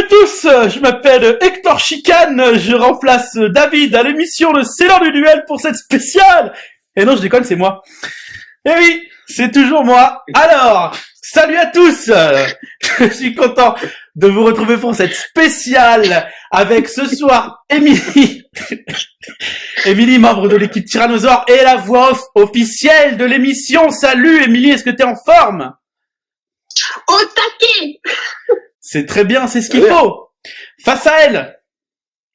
tous, je m'appelle Hector Chicane, je remplace David à l'émission de C'est l'heure du duel pour cette spéciale. Et non, je déconne, c'est moi. Eh oui, c'est toujours moi. Alors, salut à tous. Je suis content de vous retrouver pour cette spéciale avec ce soir Émilie. Émilie, membre de l'équipe Tyrannosaure et la voix off officielle de l'émission. Salut Émilie, est-ce que t'es en forme? Au taquet. C'est très bien, c'est ce qu'il faut. Face à elle,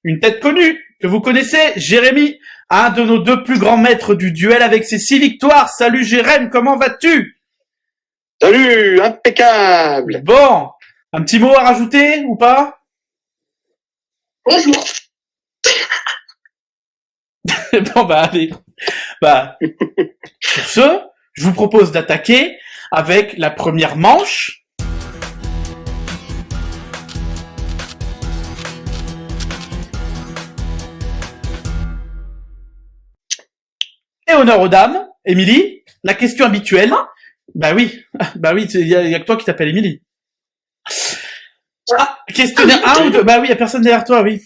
une tête connue que vous connaissez, Jérémy, un de nos deux plus grands maîtres du duel avec ses 6 victoires. Salut Jérémy, comment vas-tu? Salut, impeccable. Bon, un petit mot à rajouter ou pas? Bonjour. Bon bah allez. Bah, sur ce, je vous propose d'attaquer avec la première manche. Et honneur aux dames, Émilie, la question habituelle. Bah oui, il y a que toi qui t'appelles Émilie. Ah, questionnaire 1 ou 2? Bah oui, il y a personne derrière toi, oui.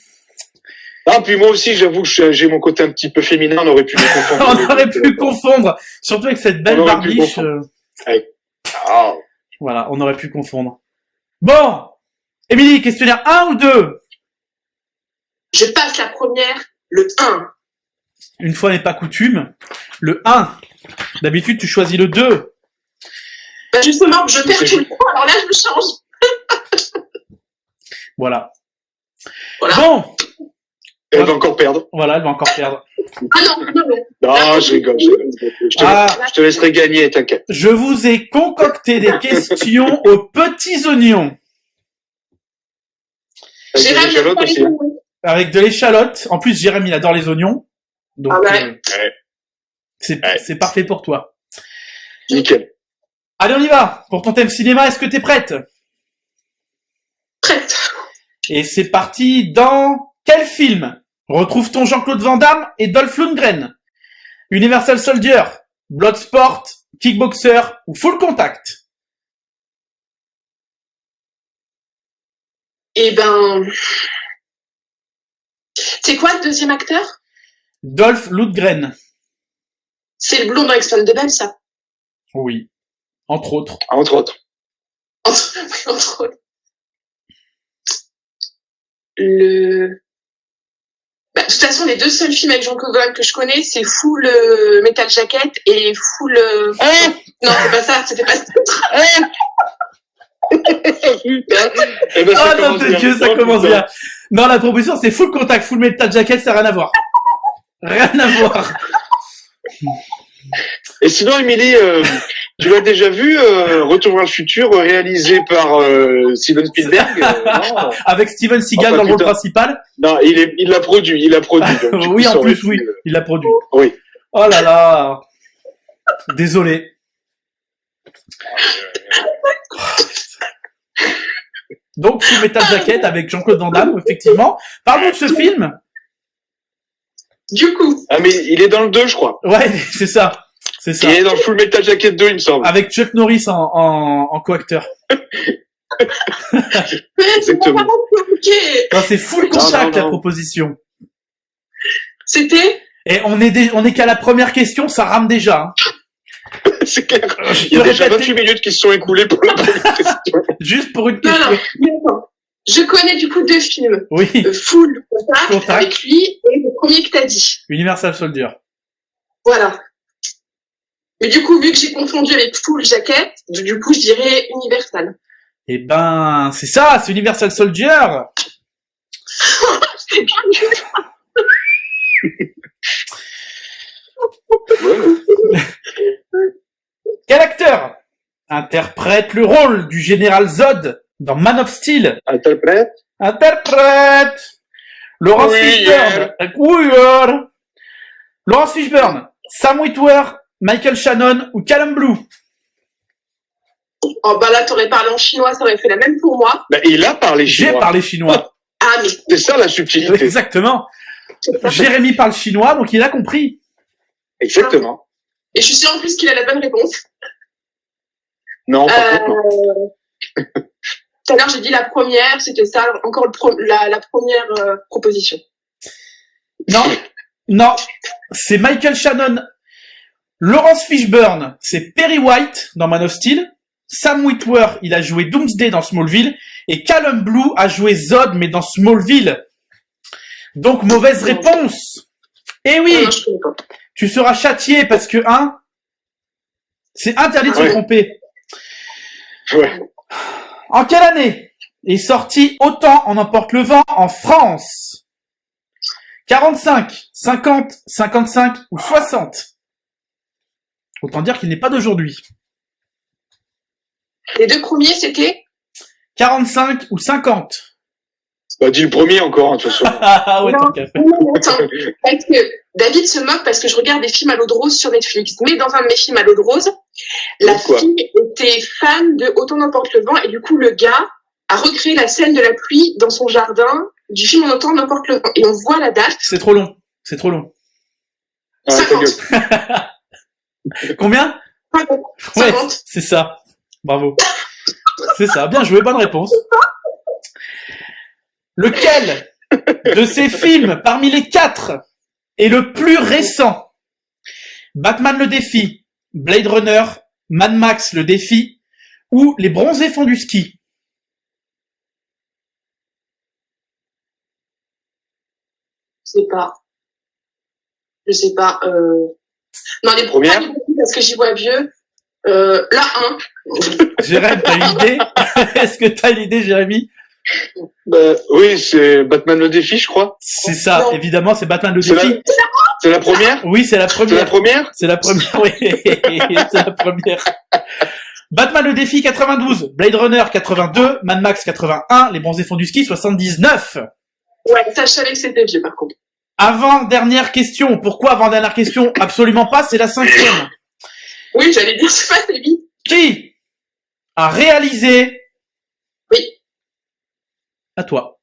Ah, puis moi aussi, j'avoue que j'ai mon côté un petit peu féminin, on aurait pu me confondre. On aurait pu confondre, surtout avec cette belle barbiche. Voilà, on aurait pu confondre. Bon, Émilie, questionnaire 1 ou 2? Je passe la première, le 1. Une fois n'est pas coutume, le 1. D'habitude, tu choisis le 2. Bah justement, je perds tout le temps, alors là, je me change. Voilà. Voilà. Bon. Elle va encore perdre. Voilà, elle va encore perdre. Ah non. Non, je rigole. Je te laisserai gagner, t'inquiète. Je vous ai concocté des questions aux petits oignons. Avec des échalotes aussi. Avec de l'échalote. En plus, Jérémy, il adore les oignons. Donc, c'est parfait pour toi. Nickel. Allez, on y va. Pour ton thème cinéma, est-ce que t'es prête? Prête. Et c'est parti. Dans quel film retrouve-t-on Jean-Claude Van Damme et Dolph Lundgren? Universal Soldier, Bloodsport, Kickboxer ou Full Contact? Eh ben... C'est quoi le deuxième acteur? Dolph Lundgren. C'est le blond dans Expendables, ça? Oui. Entre autres. Entre autres. Entre autres. Bah, de toute façon, les deux seuls films avec Jean-Claude Van Damme que je connais, c'est Full Metal Jacket et Full... Non, c'est pas ça, c'était pas ça. Eh ben, Oh non, de Dieu, ça commence bien. Non, la proposition, c'est Full Contact, Full Metal Jacket, ça n'a rien à voir. Rien à voir. Et sinon, Émilie, tu l'as déjà vu, Retour vers le futur, réalisé par Steven Spielberg non Avec Steven Seagal dans le rôle principal. Non, il l'a produit. Donc, oui, en plus, oui, il l'a produit. Oui. Oh là là. Désolé. Donc, Full Metal Jacket avec Jean-Claude Van Damme, effectivement. Parlons de ce film. Du coup. Ah, mais il est dans le 2, je crois. Ouais, c'est ça. C'est ça. Il est dans le Full Metal Jacket 2, il me semble. Avec Chuck Norris en co-acteur. Exactement. Non, c'est Full Contact, non. la proposition. C'était? Et on est qu'à la première question, ça rame déjà. Hein. C'est clair. Il y a déjà 28 minutes qui se sont écoulées pour la première question. Juste pour une question. Non. Je connais du coup 2 films. Oui. Full Contact avec lui et le premier que t'as dit. Universal Soldier. Voilà. Mais du coup, vu que j'ai confondu avec Full Jacket, du coup, je dirais Universal. Eh ben, c'est ça, c'est Universal Soldier. C'est bien Quel acteur interprète le rôle du général Zod dans Man of Steel? Interprète. Laurence Fishburne. Laurence Fishburne, Sam Witwer, Michael Shannon ou Callum Blue? Oh bah là, t'aurais parlé en chinois, ça aurait fait la même pour moi. Ben, il a parlé chinois. J'ai parlé chinois. Ah mais... C'est ça la subtilité. Exactement. Jérémy parle chinois, donc il a compris. Exactement. Et je suis sûre en plus qu'il a la bonne réponse. Non, pas contre, non. Tout à l'heure, j'ai dit la première, c'était ça, encore la première proposition. Non, c'est Michael Shannon. Lawrence Fishburne, c'est Perry White dans Man of Steel. Sam Witwer, il a joué Doomsday dans Smallville. Et Callum Blue a joué Zod, mais dans Smallville. Donc, mauvaise réponse. Eh oui, Non, je connais pas. tu seras châtié parce que, c'est interdit de se Ouais. tromper. Ouais. En quelle année est sorti Autant en emporte le vent en France? 45, 50, 55 ou 60? Autant dire qu'il n'est pas d'aujourd'hui. Les deux premiers, c'était 45 ou 50? Bah, dis le premier encore, de toute façon. Ah ouais, Non. tant qu'à faire. Attends, parce que David se moque parce que je regarde des films à l'eau de rose sur Netflix. Mais dans un de mes films à l'eau de rose, la Quoi fille était fan de Autant n'emporte le vent et du coup le gars a recréé la scène de la pluie dans son jardin du film Autant n'emporte le vent. Et on voit la date. C'est trop long. C'est trop long. Ah, ta 50. gueule. Combien? 50. Ouais, 50. c'est ça. Bravo. C'est ça. Bien joué. Bonne réponse. Lequel de ces films, parmi les 4, est le plus récent? Batman le défi, Blade Runner, Mad Max le défi ou Les bronzés font du ski? Je sais pas. Non, les Première premiers, parce que j'y vois vieux. La 1. Jérémy, t'as une idée? Est-ce que t'as une idée, Jérémy? Bah, oui, c'est Batman le défi, je crois. C'est ça, Non. évidemment, c'est Batman le C'est défi. C'est la première? Oui, c'est la C'est la première. première? C'est la première, oui. C'est la première. Batman le défi 92, Blade Runner 82, Mad Max 81, Les bronzés font du ski 79. Ouais, ça, je savais que c'était vieux, par contre. Avant-dernière question. Pourquoi avant-dernière question? Absolument pas, c'est la 5e. Oui, j'allais dire, c'est pas vite. Qui a réalisé... Oui. À toi.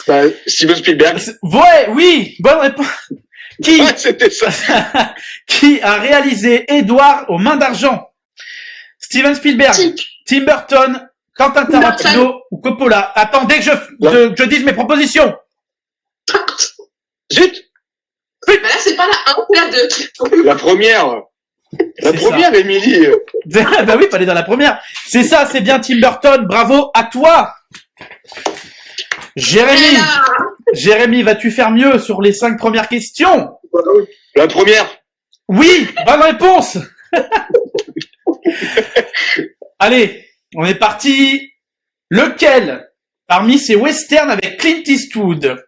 Bah, Steven Spielberg. Ouais, oui, bonne réponse. Qui, Ouais, c'était ça. qui a réalisé Edouard aux mains d'argent? Steven Spielberg, Tim Burton, Quentin Tarantino ou Coppola? Attendez que je dise mes propositions. Zut! Bah là, c'est pas la 1, c'est la 2. La première. La C'est première, Émilie. Bah oui, fallait dans la première. C'est ça, c'est bien Tim Burton. Bravo à toi. Jérémy, Jérémy, vas-tu faire mieux sur les 5 premières questions? La première. Oui, bonne réponse. Allez, on est parti. Lequel, parmi ces westerns avec Clint Eastwood,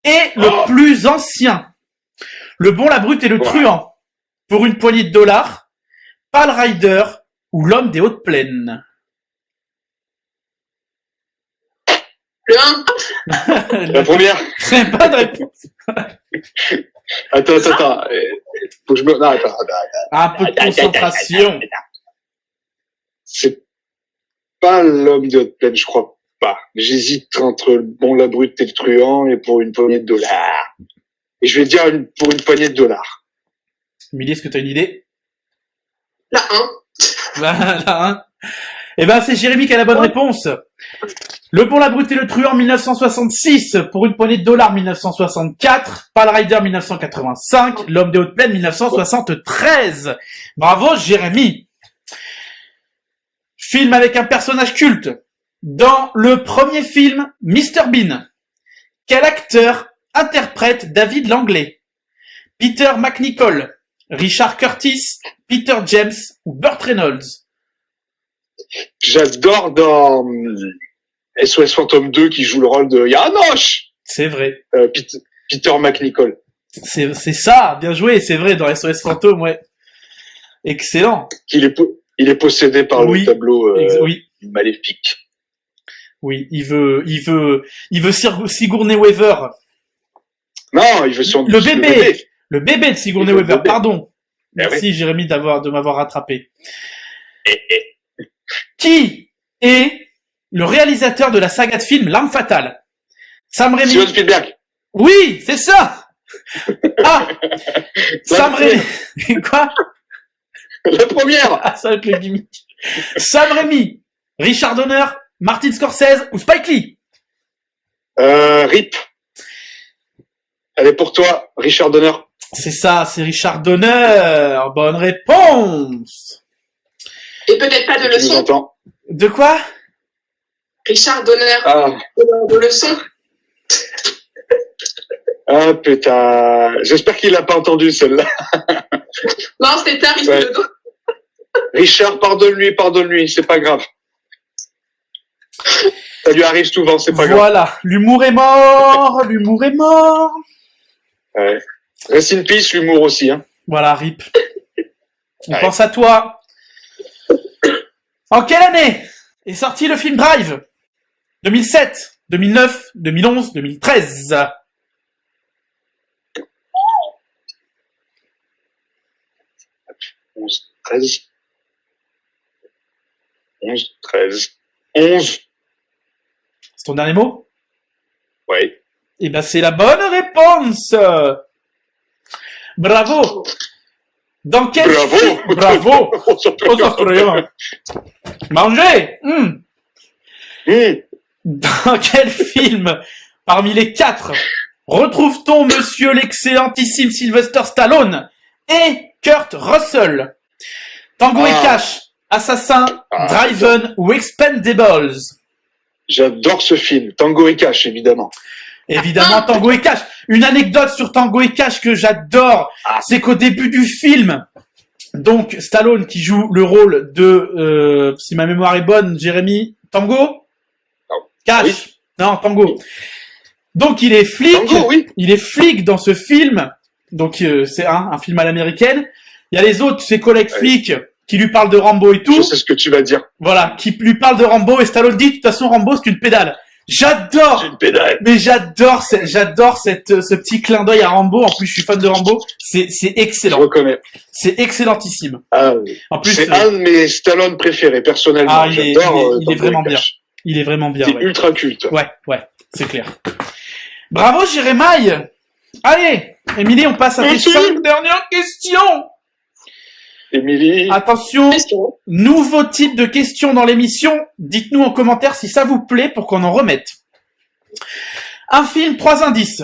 est le plus ancien? Le Bon, la Brute et le Truand, Pour une poignée de dollars, Pale Rider ou L'Homme des Hautes Plaines? Le 1. La première. C'est pas de réponse. Attends. Faut que je me... Non, attends. Un peu de concentration. C'est pas L'Homme de haute plaine, je crois pas. J'hésite entre le Bon, la Brute et le Truand et Pour une poignée de dollars. Et je vais dire pour une poignée de dollars. Émilie, est-ce que tu as une idée? La 1. Voilà, hein. Eh ben, c'est Jérémy qui a la bonne réponse. Le Bon, la Brute et le Truand 1966, Pour une poignée de dollars 1964, Pale Rider 1985, L'Homme des Hautes Plaines 1973. Bravo, Jérémy. Film avec un personnage culte. Dans le premier film, Mr Bean, quel acteur interprète David Langley? Peter MacNicol, Richard Curtis, Peter James ou Burt Reynolds? J'adore dans SOS Fantôme 2 qui joue le rôle de Janosch. C'est vrai. Peter MacNicol. C'est ça, bien joué, c'est vrai, dans SOS Fantôme, ouais. Excellent. Il est possédé par Oui. le tableau Oui, maléfique. oui, il veut Sigourney Weaver. Non, il veut son Le bébé de Sigourney Il veut Weaver, le bébé. pardon. Eh Merci Jérémy de m'avoir rattrapé. Eh. Qui est le réalisateur de la saga de films L'Arme Fatale? Sam Raimi. Steven Spielberg. Oui, c'est ça. Ah, Sam Raimi. Quoi? La première. Ah, ça va être le gimmick. Sam Raimi, Richard Donner, Martin Scorsese ou Spike Lee? Rip. Elle est pour toi, Richard Donner. C'est ça, c'est Richard Donner. Bonne réponse. Et peut-être pas de Tu nous leçon. entends? De quoi? Richard Donner, Ah. de leçon. Ah, putain. J'espère qu'il a pas entendu celle-là. Non, c'était tard, il Ouais. fait le dos. Richard, pardonne-lui, c'est pas grave. Ça lui arrive souvent, c'est pas grave. Voilà, l'humour est mort, l'humour est mort. Ouais. Rest in peace, l'humour aussi, hein. Voilà, RIP. On Ouais. pense à toi. En quelle année est sorti le film Drive? 2007, 2009, 2011, 2013. 11, 13. 11, 13. 11. C'est ton dernier mot? Ouais. Eh ben, c'est la bonne réponse. Bravo. Dans quel Bravo. film... Bravo. On s'en peut Oh, ça se rien. Manger. Dans quel film, parmi les 4, retrouve-t-on Monsieur l'excellentissime Sylvester Stallone et Kurt Russell? Tango et Cash, Assassin, Driven ou Expendables? J'adore ce film. Tango et Cash, évidemment. Évidemment, Tango et Cash. Une anecdote sur Tango et Cash que j'adore, c'est qu'au début du film, donc Stallone qui joue le rôle de, si ma mémoire est bonne, Jérémy, Tango? Non. Cash. Oui. Non, Tango. Donc il est flic. Tango, oui. Il est flic dans ce film. Donc c'est un film à l'américaine. Il y a les autres, ses collègues Ouais. flics qui lui parlent de Rambo et tout. Je sais ce que tu vas dire. Voilà, qui lui parlent de Rambo et Stallone dit de toute façon Rambo c'est une pédale. J'adore. J'ai une pédale. Mais j'adore ce petit clin d'œil à Rambo. En plus, je suis fan de Rambo. C'est Je excellent. reconnais. C'est excellentissime. Ah, oui. En plus, C'est un de mes Stallone préférés, personnellement. Ah, il est J'adore, Tango et vraiment bien. Cash. Il est vraiment bien. C'est Ouais, ultra culte. ouais, c'est clair. Bravo, Jérémy. Allez, Émilie, on passe à tes Merci. 5 dernières questions. Émilie. Attention, Question. nouveau type de questions dans l'émission. Dites-nous en commentaire si ça vous plaît pour qu'on en remette. Un film, 3 indices.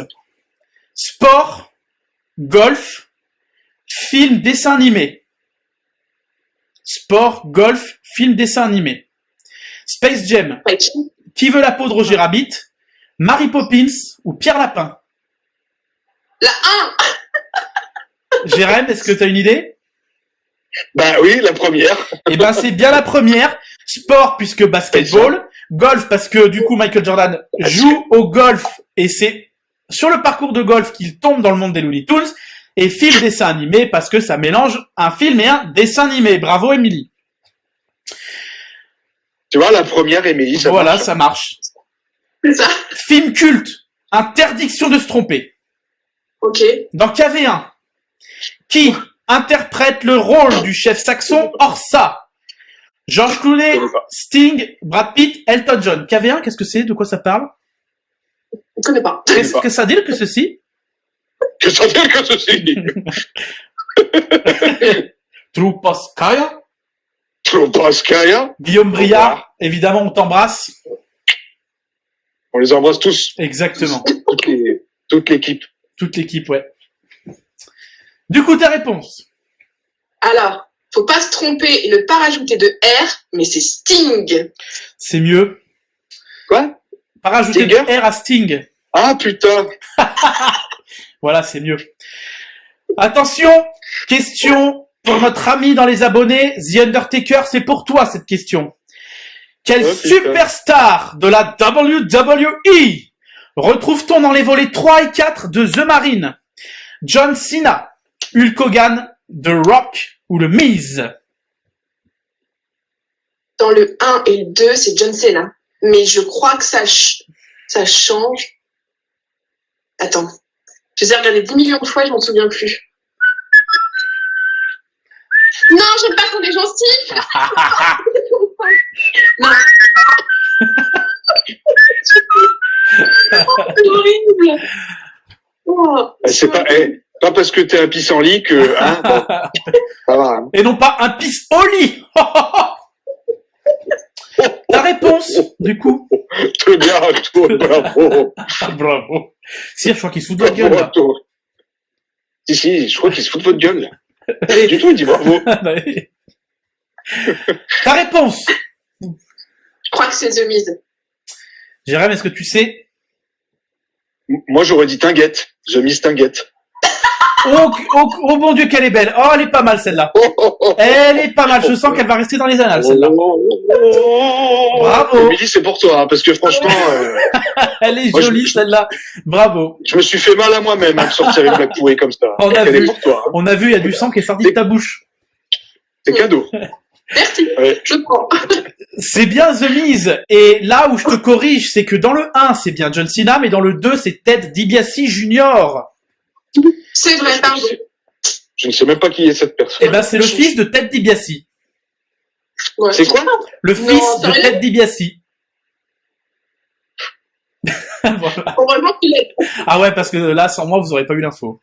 Sport, golf, film, dessin animé. Sport, golf, film, dessin animé. Space Jam. Ouais. Qui veut la peau de Roger Rabbit? Mary Poppins ou Pierre Lapin? La 1. Jérém, est-ce que tu as une idée? Bah oui, la première. Eh ben, c'est bien la première. Sport, puisque basketball. Golf, parce que du coup, Michael Jordan joue au golf et c'est sur le parcours de golf qu'il tombe dans le monde des Looney Tunes. Et film, dessin animé, parce que ça mélange un film et un dessin animé. Bravo, Émilie. Tu vois, la première, Émilie, ça Voilà, marche. ça marche. C'est ça. Film culte. Interdiction de se tromper. Ok. Dans KV1, qui interprète le rôle du chef saxon Orsa? Georges Clooney, Je connais pas. Sting, Brad Pitt, Elton John. KV1, qu'est-ce que c'est? De quoi ça parle? Je connais pas. Qu'est-ce que ça dit que ceci? Que ça veut que ceci. Troupaskaya, Tropaskaya. Guillaume Briard, évidemment, on t'embrasse. On les embrasse tous. Exactement. Toute l'équipe. Toute l'équipe, ouais. Du coup, ta réponse. Alors, faut pas se tromper et ne pas rajouter de R, mais c'est Sting. C'est mieux. Quoi? Pas rajouter de Stinger R à Sting. Ah, putain. Voilà, c'est mieux. Attention, question pour notre ami dans les abonnés, The Undertaker, c'est pour toi cette question. Quelle Oh, putain. superstar de la WWE retrouve-t-on dans les volets 3 et 4 de The Marine? John Cena, Hulk Hogan, The Rock ou le Miz? Dans le 1 et le 2, c'est John Cena. Mais je crois que ça change. Attends. Je les ai regardés 10 millions de fois, je m'en souviens plus. Non, j'aime pas qu'on des gencives. Non. Oh, c'est horrible. Oh, C'est pas parce que t'es un pissenlit que, hein, bon, ça va, hein. Et non pas un pisse au lit. Ta réponse, du coup. Très bien à toi, bravo. Bravo. Sire, je crois qu'il se fout de la gueule, Bravo à là. toi. Si, je crois qu'il se fout de votre gueule. Là. Allez. Du tout, il dit bravo. Bah oui. Ta réponse. Je crois que c'est The Miz. Jérém, est-ce que tu sais? Moi, j'aurais dit Tinguette. The Miss Tinguette. Oh mon Dieu, qu'elle est belle. Oh, elle est pas mal, celle-là. Elle est pas mal. Je sens qu'elle va rester dans les annales, celle-là. Bravo. Émilie, c'est pour toi, hein, parce que franchement, Elle est Moi, jolie, celle-là. Bravo. je me suis fait mal à moi-même hein, de sortir une blague pourrie comme ça. On a Elle vu. est pour toi. Hein. On a vu, il y a du sang qui est sorti de ta bouche. C'est cadeau. Merci, Ouais. je prends. C'est bien The Miz. Et là où je te corrige, c'est que dans le 1, c'est bien John Cena, mais dans le 2, c'est Ted DiBiase Jr. C'est vrai, pardon. Je ne sais même pas qui est cette personne. Eh ben, c'est le fils de Ted DiBiase. Ouais. C'est quoi? Le Non, fils de sérieux Ted DiBiase. Voilà. Heureusement qu'il est. Ah ouais, parce que là, sans moi, vous aurez pas eu l'info.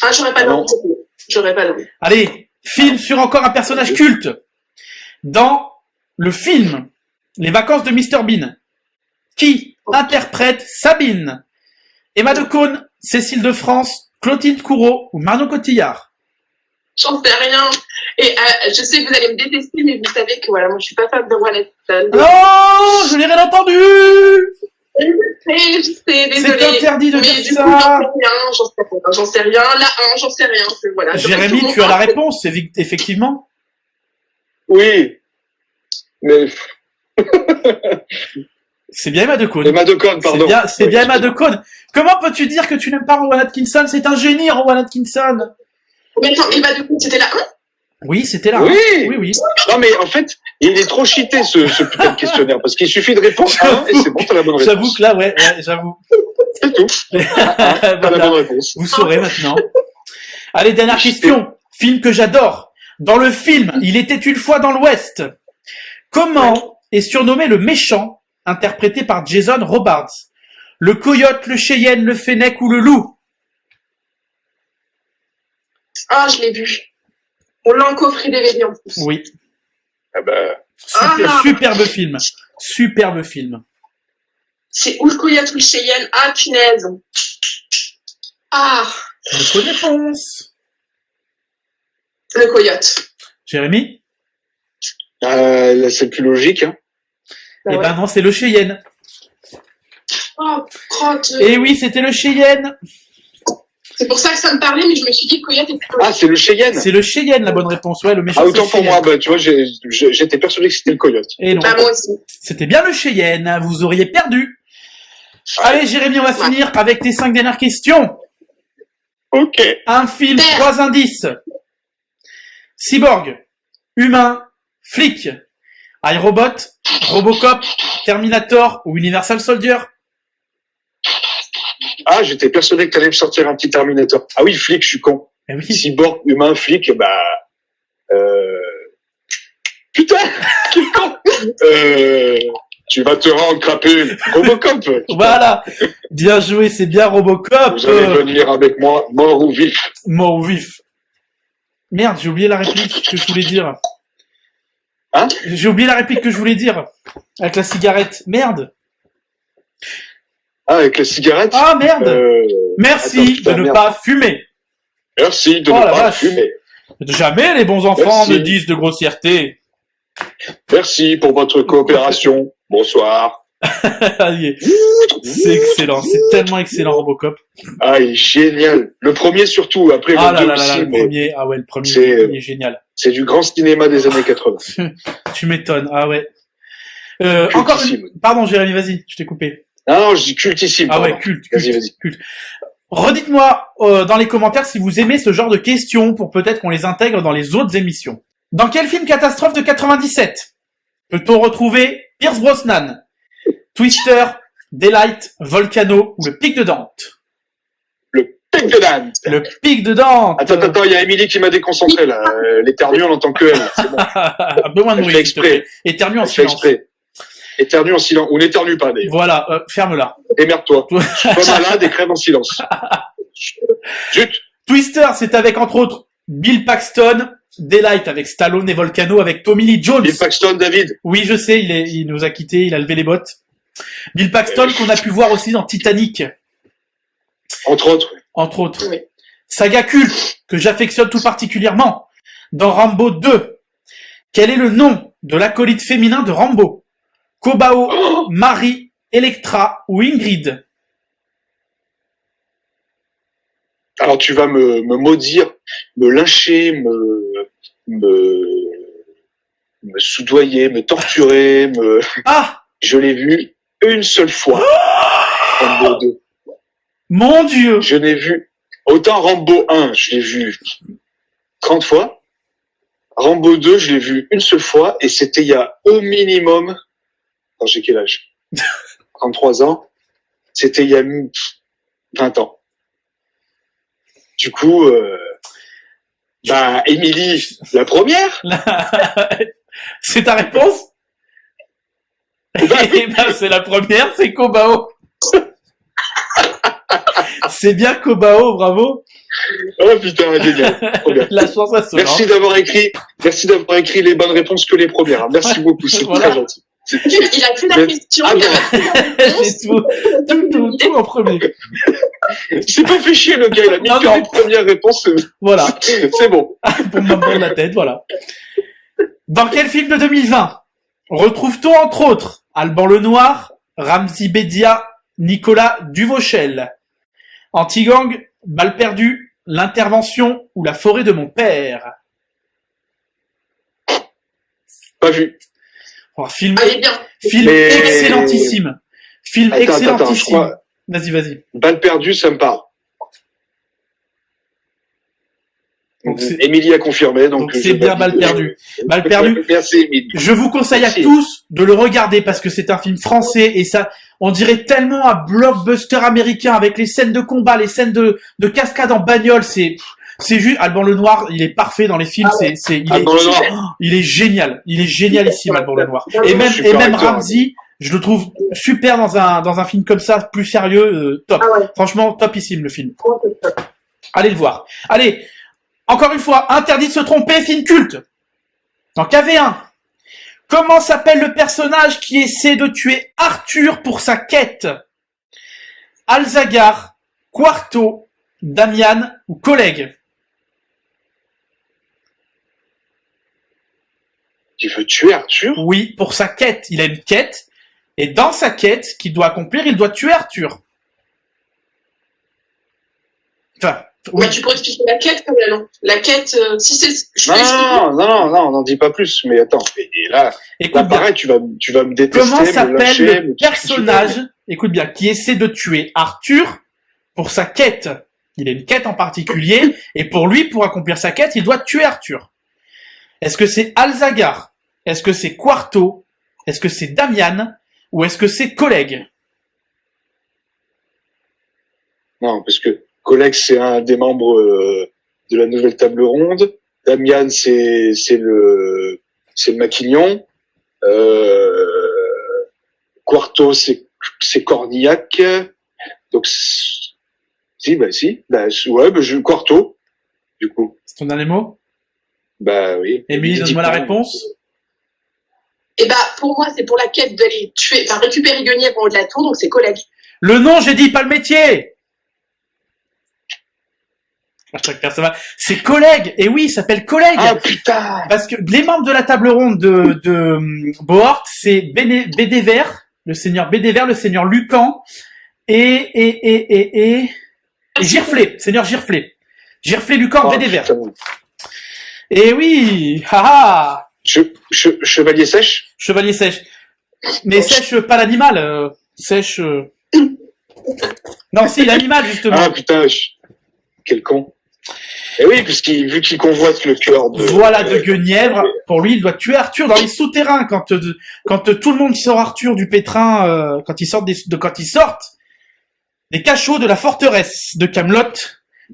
Ah, j'aurais pas Ah non. l'envie. J'aurais pas l'envie. Allez, film sur encore un personnage culte. Dans le film Les vacances de Mr Bean, qui interprète Sabine? Emma Decaune, Cécile de France, Clotilde Courreau ou Marion Cotillard? J'en sais rien. Et je sais que vous allez me détester, mais vous savez que voilà, moi je suis pas fan de Wallace. Oh, je l'ai rien entendu. Je sais, désolé. C'est interdit de mais dire du ça. coup, j'en sais rien. La 1, j'en sais rien. Voilà. Jérémy, tu as la réponse, effectivement. Oui. Mais C'est bien Emma Decaune. Emma Decaune, pardon. C'est bien Emma Decaune. Comment peux-tu dire que tu n'aimes pas Rowan Atkinson? C'est un génie, Rowan Atkinson. Mais attends, Emma Decaune, c'était la 1? Oui, c'était là. Oui. Hein. Oui, oui. Non mais en fait, il est trop cheaté ce putain de questionnaire parce qu'il suffit de répondre à un et c'est bon, t'as la bonne réponse. J'avoue que là, ouais, j'avour. C'est tout. T'as la Voilà. bonne réponse. Vous saurez maintenant. Allez, dernière question. Film que j'adore. Dans le film Il était une fois dans l'Ouest, comment est surnommé le méchant, interprété par Jason Robards? Le coyote, le cheyenne, le fennec ou le loup? Ah, je l'ai vu. On l'a en coffret DVD en plus. Oui. Ah bah, Superbe film. Superbe film. C'est ou le coyote ou le cheyenne. Ah, punaise. Ah, Votre réponse. le coyote. Jérémy? là, c'est plus logique. Hein. Bah Eh ouais. ben non, c'est le cheyenne. Oh, crotte. Eh oui, c'était le cheyenne. C'est pour ça que ça me parlait, mais je me suis dit coyote et coyote. Ah, c'est le Cheyenne. C'est le cheyenne, la bonne réponse. Ouais, le méchant. Ah, c'est autant le pour cheyenne. moi, bah, tu vois, j'étais persuadé que c'était le coyote. Et non. Bah, moi aussi. C'était bien le cheyenne. Vous auriez perdu. Allez, Jérémy, on va finir avec tes 5 dernières questions. Ok. Un film, Terre. 3 indices. Cyborg, humain, flic, iRobot, Robocop, Terminator ou Universal Soldier? Ah, j'étais persuadé que t'allais me sortir un petit Terminator. Ah oui, flic, je suis con. Eh oui. Cyborg, humain, flic, bah, putain, quel con. Tu vas te rendre crapule. Robocop. Voilà. Bien joué, c'est bien Robocop. Vous allez venir avec moi, mort ou vif. Mort ou vif. Merde, j'ai oublié la réplique que je voulais dire. Hein? J'ai oublié la réplique que je voulais dire. Avec la cigarette. Merde. Ah, avec la cigarette. Ah, merde. Merci attends, putain, de ne merde. pas fumer. Merci de Oh, ne la pas vache. fumer. Jamais les bons enfants Merci. ne disent de grossièreté. Merci pour votre coopération. Bonsoir. C'est excellent, c'est tellement excellent Robocop. Ah, il est génial. Le premier surtout, après Ah le là deux là là, aussi, le mais premier, ah ouais, le premier, c'est- il est génial. c'est du grand cinéma des années 80. Tu m'étonnes, ah ouais. Encore une... Pardon Jérémy, vas-y, je t'ai coupé. Non, je dis cultissime. Ah ouais, pardon. culte, Vas-y, culte, vas-y. culte. Redites-moi dans les commentaires si vous aimez ce genre de questions pour peut-être qu'on les intègre dans les autres émissions. Dans quel film catastrophe de 97 peut-on retrouver Pierce Brosnan, Twister, Daylight, Volcano ou le Pic de Dante? Pic de Dante. Le Pic de Dante. Attends, il y a Émilie qui m'a déconcentré, là. L'éternue, on n'entend que elle. C'est bon. Un peu moins de Elle bruit, fait s'il te plaît. exprès. Éternue en Elle fait silence. exprès. Éternue en silence. Ou n'éternue pas, d'ailleurs. Voilà, ferme-la. Émerde-toi. Sois malade et crève en silence. Zut. Twister, c'est avec entre autres Bill Paxton, Daylight avec Stallone et Volcano avec Tommy Lee Jones. Bill Paxton, David. Oui, je sais, il nous a quittés, il a levé les bottes. Bill Paxton qu'on a pu voir aussi dans Titanic. Entre autres. Entre autres. Oui. Saga culte que j'affectionne tout particulièrement. Dans Rambo 2, quel est le nom de l'acolyte féminin de Rambo? Kobao, Marie, Electra ou Ingrid? Alors tu vas me maudire, me lyncher, me soudoyer, me torturer, Ah! Je l'ai vu une seule fois. Rambo 2. Mon Dieu! Je l'ai vu. Autant Rambo 1, je l'ai vu 30 fois. Rambo 2, je l'ai vu une seule fois et c'était il y a au minimum, attends, j'ai quel âge? 33 ans. C'était il y a 20 ans. Du coup, Émilie, la première? C'est ta réponse? Eh ben, c'est la première, c'est Kobao. C'est bien Kobao, bravo. Oh putain, génial. Trop bien. La chance à cela. Merci d'avoir écrit les bonnes réponses que les premières. Merci beaucoup, c'est Voilà. très gentil. Il a fait la question, il a fait la réponse. J'ai tout en premier. Il s'est pas fait chier, le gars, il a mis Non, que non. les premières réponses. Voilà. C'est bon. Pour me prendre la tête, voilà. Dans quel film de 2020 retrouve-t-on entre autres Alban Lenoir, Ramzy Bedia, Nicolas Duvauchel? Anti-gang, Balle perdue, L'intervention ou La forêt de mon père? Pas vu. Oh, film Allez, bien. Mais- excellentissime. Film Attends, excellentissime. je crois, Vas-y. balle perdue, ça me parle. Donc, c'est- Émilie a confirmé, donc Donc c'est bien Balle perdue. Balle perdue. Merci, Émilie. Je vous conseille à Merci. tous de le regarder parce que c'est un film français et ça, on dirait tellement un blockbuster américain avec les scènes de combat, les scènes de cascade en bagnole. C'est juste Alban Lenoir, il est parfait dans les films. Ah ouais. Alban Lenoir. Il est génial. Il est génialissime, Alban Lenoir. Et même Super acteur. Ramzy, je le trouve super dans un film comme ça, plus sérieux, top. Ah ouais. Franchement, topissime le film. Allez le voir. Allez, encore une fois, interdit de se tromper, film culte. Dans KV1, comment s'appelle le personnage qui essaie de tuer Arthur pour sa quête? Alzagar, Quarto, Damian ou collègue? Tu veux tuer Arthur? Oui, pour sa quête. Il a une quête. Et dans sa quête qu'il doit accomplir, il doit tuer Arthur. Enfin, oui. Ouais, tu pourrais expliquer la quête quand même. La quête, si c'est. Je peux expliquer. Non, n'en dis pas plus, mais attends. Et là, Écoute bien. pareil, tu vas me détester, Comment me s'appelle lâcher, le personnage, écoute bien, qui essaie de tuer Arthur pour sa quête? Il a une quête en particulier, et pour lui, pour accomplir sa quête, il doit tuer Arthur. Est-ce que c'est Alzagar? Est-ce que c'est Quarto? Est-ce que c'est Damian? Ou est-ce que c'est collègue? Non, parce que collègue, c'est un des membres de la nouvelle table ronde. Damian, c'est le Maquignon. Quarto, c'est Cornillac. Donc, Quarto, du coup. C'est ton dernier mot? Bah oui. Émilie, donne-moi la réponse. Et bah, pour moi, c'est pour la quête d'aller tuer, enfin, récupérer Guenièvre en haut de la tour, donc c'est collègue. Le nom, j'ai dit, pas le métier! Chacun, ça va. C'est collègue! Et oui, il s'appelle collègue! Ah putain! Parce que les membres de la table ronde de Bohort, c'est Bédéver, le seigneur Bédéver, le seigneur Lucan, et Girflé, seigneur Girflé. Girflé, Lucan, Oh, Bédéver. putain. Et oui, haha, Chevalier sèche? chevalier sèche. Mais sèche pas l'animal, sèche... Non, si, l'animal, justement. Ah putain, quel con. Et oui, vu qu'il convoite le cœur de... Voilà, de Guenièvre. Pour lui, il doit tuer Arthur dans les souterrains quand tout le monde sort Arthur du pétrin, quand ils sortent des cachots de la forteresse de Camelot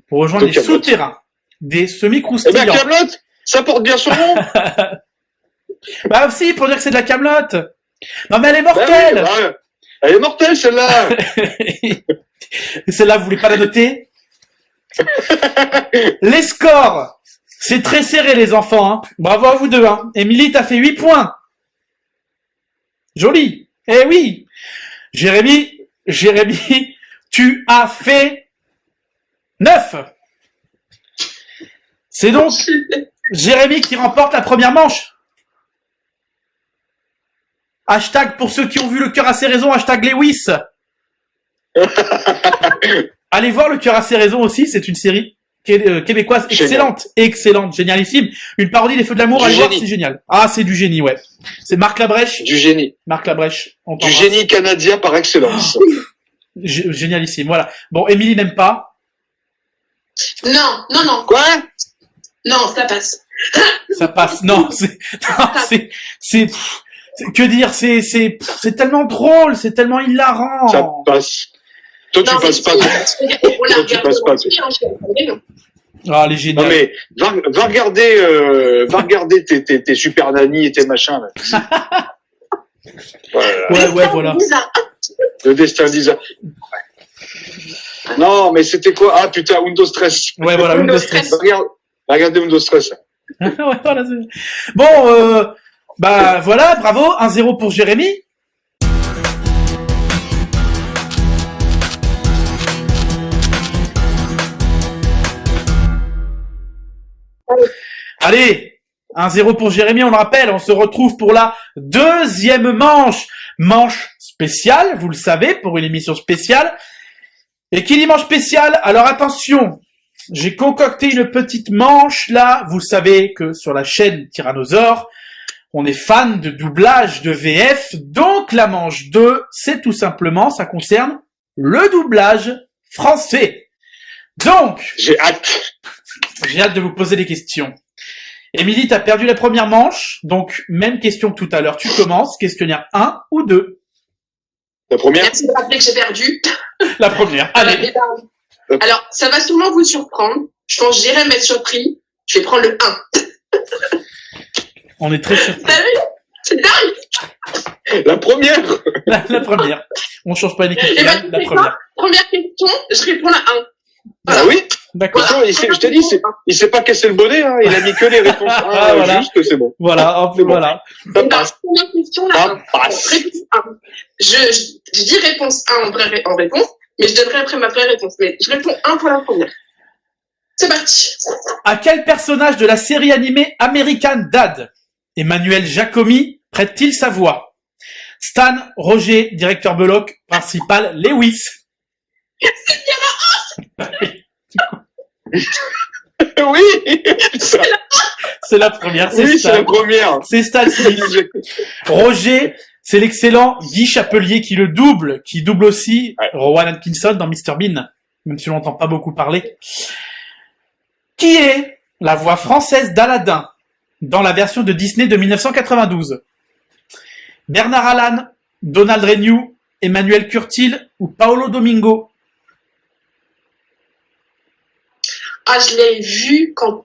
pour rejoindre De les Kaamelott. souterrains des Eh semi-croustillants. bien, Kaamelott, ça porte bien son nom. Bah aussi, pour dire que c'est de la Camelot. Non mais elle est Bah mortelle. oui, bah, elle est mortelle, celle-là. Celle-là, vous voulez pas la noter? Les scores. C'est très serré, les enfants. Hein. Bravo à vous deux. Hein. Émilie, t'as fait 8 points. Joli. Eh oui. Jérémy, tu as fait 9. C'est donc Jérémy qui remporte la première manche. Hashtag pour ceux qui ont vu Le Cœur a ses raisons, hashtag Lewis. Allez voir Le Cœur a ses raisons aussi, c'est une série québécoise excellente, excellente, génialissime. Une parodie des Feux de l'amour, allez voir, c'est génial. Ah, c'est du génie, ouais. C'est Marc Labrèche. Du génie. Marc Labrèche. Du génie canadien par excellence. Génialissime, voilà. Bon, Émilie n'aime pas. Non. Quoi? Non, ça passe. Ça passe. Non, que dire, c'est tellement drôle, c'est tellement hilarant. Ça passe. Toi, tu passes pas. Toi, tu passes pas. Ah, elle est géniale. Non, mais, va regarder tes super nannies et tes machins, là. Ouais, voilà. Le destin d'Isa. Non, mais c'était quoi? Ah, putain, Windows Stress. Ouais, voilà, Windows Stress. Regardez Windows Stress. Ouais, voilà, bon, bah, voilà, bravo. 1-0 pour Jérémy. Allez, 1-0 pour Jérémy, on le rappelle, on se retrouve pour la deuxième manche. Manche spéciale, vous le savez, pour une émission spéciale. Et qui dit manche spéciale, alors attention, j'ai concocté une petite manche là. Vous savez que sur la chaîne Tyrannosaure, on est fan de doublage de VF. Donc la manche 2, c'est tout simplement, ça concerne le doublage français. Donc, j'ai hâte de vous poser des questions. Émilie, t'as perdu la première manche, donc même question que tout à l'heure. Tu commences, questionnaire 1 ou 2? La première. Merci de rappeler que j'ai perdu. La première, allez. Alors, ça va sûrement vous surprendre. Je pense que j'irai m'être surpris. Je vais prendre le 1. On est très surpris. T'as vu? C'est dingue. La première. La première. On change pas les questions. La première. Première question, je réponds la 1. Voilà. Ah oui. D'accord. Voilà. Je te dis, il s'est pas cassé le bonnet, hein. Il a mis que les réponses 1, voilà. Juste, c'est bon. Voilà, hop, bon. Voilà. Ça passe. Première question, la 1. Réponse 1. Je dis réponse 1 en réponse, mais je donnerai après ma vraie réponse. Mais je réponds 1 pour la première. C'est parti. À quel personnage de la série animée American Dad Emmanuel Jacomi prête-t-il sa voix? Stan, Roger, directeur Belloc, principal Lewis. Oui. C'est la première. Oui, c'est la première. C'est Stan Smith. Roger, c'est l'excellent Guy Chapelier qui double aussi Rowan Atkinson dans Mr Bean, même si on n'entend pas beaucoup parler. Qui est la voix française d'Aladin dans la version de Disney de 1992? Bernard Allan, Donald Renew, Emmanuel Curtil ou Paolo Domingo? Ah, je l'ai vu quand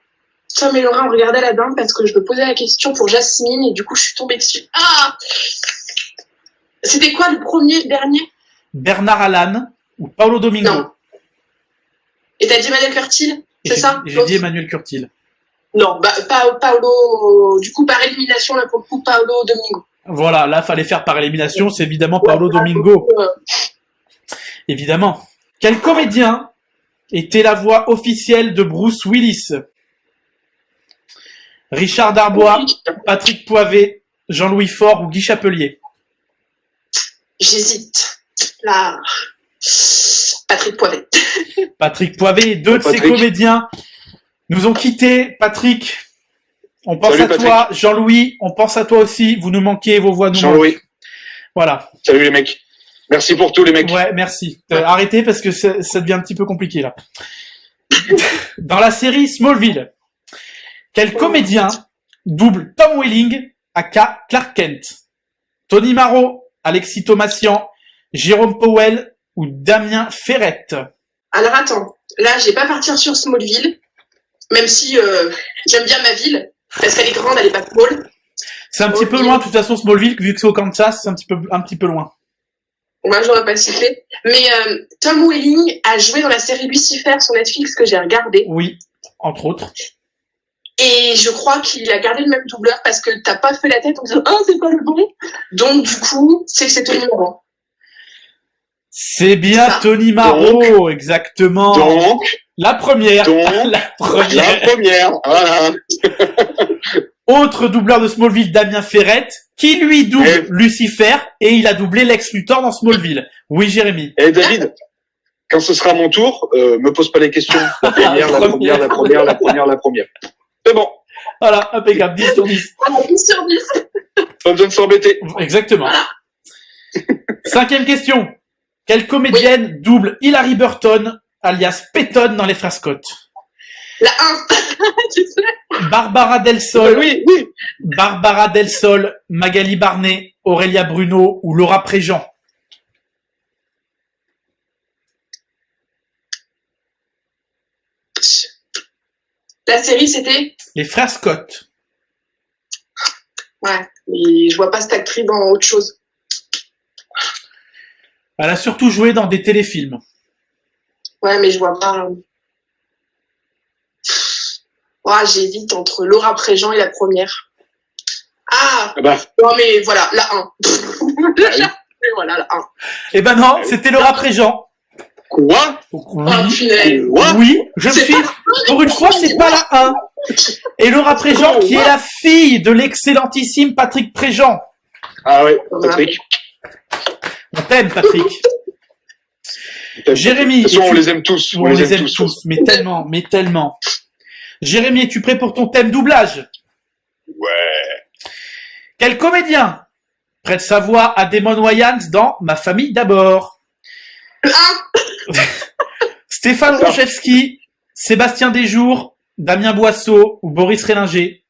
Tom et Laura ont regardé Aladdin parce que je me posais la question pour Jasmine et du coup je suis tombée dessus. Ah! C'était quoi le premier et le dernier? Bernard Allan ou Paolo Domingo? Non. Et t'as dit Emmanuel Curtil? C'est ça? J'ai dit Emmanuel Curtil. Non, bah Paolo, du coup par élimination là pour le coup Paolo Domingo. Voilà, là fallait faire par élimination, c'est évidemment Paolo Domingo. Évidemment. Quel comédien était la voix officielle de Bruce Willis? Richard Darbois, Patrick Poivet, Jean-Louis Faure ou Guy Chapelier? J'hésite. Là, Patrick Poivet. Patrick Poivet, deux de ces comédiens nous ont quittés. Patrick, on pense à toi. Jean-Louis, on pense à toi aussi. Vous nous manquez, vos voix nous Jean-Louis. manquent. Voilà. Salut les mecs. Merci pour tout les mecs. Ouais, merci. Arrêtez parce que ça devient un petit peu compliqué là. Dans la série Smallville, quel comédien double Tom Welling aka Clark Kent? Tony Marot, Alexis Thomasian, Jérôme Powell ou Damien Ferrette? Alors attends, là je vais pas partir sur Smallville, même si j'aime bien ma ville, parce qu'elle est grande, elle est pas small. C'est un petit peu loin de toute façon Smallville, vu que c'est au Kansas, c'est un petit peu loin. Moi j'aurais pas cité. Mais Tom Welling a joué dans la série Lucifer sur Netflix que j'ai regardé. Oui, entre autres. Et je crois qu'il a gardé le même doubleur parce que t'as pas fait la tête en disant ah c'est pas le bon. Donc du coup c'est Tony Marot. C'est bien Ça. Tony Marot, exactement. Donc, La première. donc, La la première. première, voilà. Autre doubleur de Smallville, Damien Ferrette, qui lui double Et- Lucifer, et il a doublé Lex Luthor dans Smallville. Oui, Jérémy. Et David, quand ce sera mon tour, me pose pas les questions. La première, la première, la première, la première, la première. C'est bon, Voilà, impeccable, 10 sur 10. Ah, 10 sur 10. pas besoin de s'embêter. Exactement. 5e question. Quelle comédienne double Hilary Burton, alias Peyton dans Les Frères Scott? La 1. Tu sais. Barbara Del Sol, Oui, oui. Barbara Del Sol, Magali Barnet, Aurélia Bruno ou Laura Préjean? La série c'était. Les Frères Scott. Ouais. Et je vois pas cette actrice dans autre chose. Elle a surtout joué dans des téléfilms. Ouais, mais je vois pas. Ouais, j'hésite entre Laura Préjean et la première. Ah Ah bah, non mais voilà, la 1. Voilà, la 1. Eh ben non, c'était Laura Préjean. quoi? Oui, Oh, punaise. Quoi? oui, je me C'est suis... pas- Pour une fois, c'est pas la 1. Et Laura Préjean, qui est la fille de l'excellentissime Patrick Préjean. Ah ouais, Patrick. On t'aime, Patrick. Jérémy. De toute façon, on les aime tous. On les aime tous, mais tellement, mais tellement. Jérémy, es-tu prêt pour ton thème doublage? Ouais. Quel comédien prête sa voix à Damon Wayans dans Ma famille d'abord? Le 1. Stéphane Ronchevski, Sébastien Desjours, Damien Boisseau ou Boris Rélinger?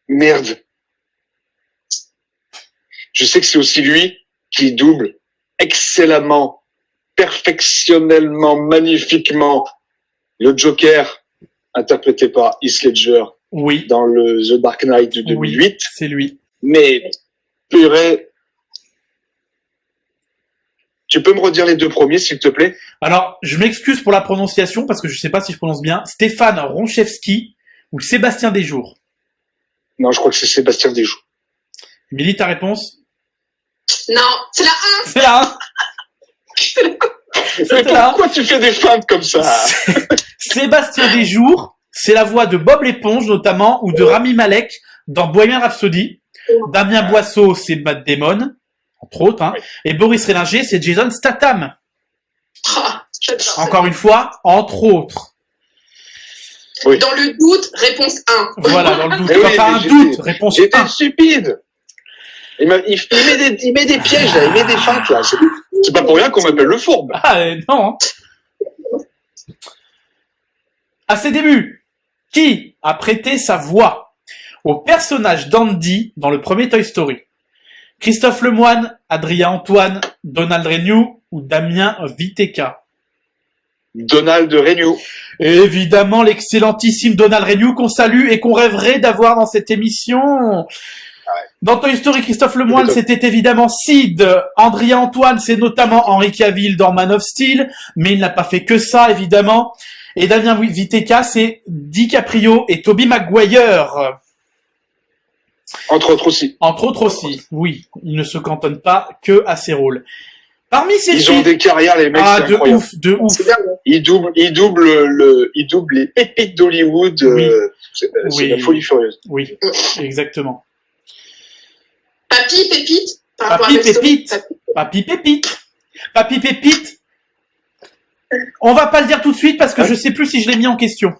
Merde. Je sais que c'est aussi lui qui double excellemment, perfectionnellement, magnifiquement le Joker interprété par Heath Ledger Oui, dans le The Dark Knight de 2008. c'est lui. Mais, purée, tu peux me redire les deux premiers, s'il te plaît? Alors, je m'excuse pour la prononciation parce que je sais pas si je prononce bien. Stéphane Ronchevski ou Sébastien Desjours? Non, je crois que c'est Sébastien Desjours. Émilie, ta réponse? Non, c'est la 1. C'est là, hein? Mais C'est là. pourquoi tu fais des feintes comme ça? Sébastien Desjours, c'est la voix de Bob l'éponge notamment, ou de Rami Malek dans Bohemian Rhapsody. Damien Boisseau, c'est Matt Damon, entre autres, hein. Et Boris Rélinger, c'est Jason Statham. Ah, j'adore. Encore une fois, entre autres. Oui. Dans le doute, réponse 1. Voilà, dans le doute. Eh oui, Quand t'as mais un j'étais- doute, réponse J'étais 1. stupide. Il met des pièges, là. Il met des feintes, là. C'est pas pour rien qu'on m'appelle le fourbe. Ah, non. À ses débuts, qui a prêté sa voix au personnage d'Andy dans le premier Toy Story? Christophe Lemoine, Adrien Antoine, Donald Renew ou Damien Viteka? Donald Renew. Et évidemment, l'excellentissime Donald Renew qu'on salue et qu'on rêverait d'avoir dans cette émission. Dans Toy Story, Christophe Lemoine, c'était évidemment Sid. Adrien Antoine, c'est notamment Henry Cavill dans Man of Steel, mais il n'a pas fait que ça, évidemment. Et Damien Viteka, c'est DiCaprio et Tobey Maguire. Entre autres aussi. Entre autres aussi, oui. Il ne se cantonne pas que à ses rôles. Parmi ces Ils ont films... des carrières, les mecs, Ah, c'est de incroyable. ouf, de ouf. C'est bien. Ils doublent les pépites d'Hollywood. Oui. C'est Oui. la folie furieuse. Oui, exactement. Papy Pépite. Par rapport à Papy Toy Story. Pépite. Papy Pépite. Papy Pépite. On va pas le dire tout de suite parce que je sais plus si je l'ai mis en question.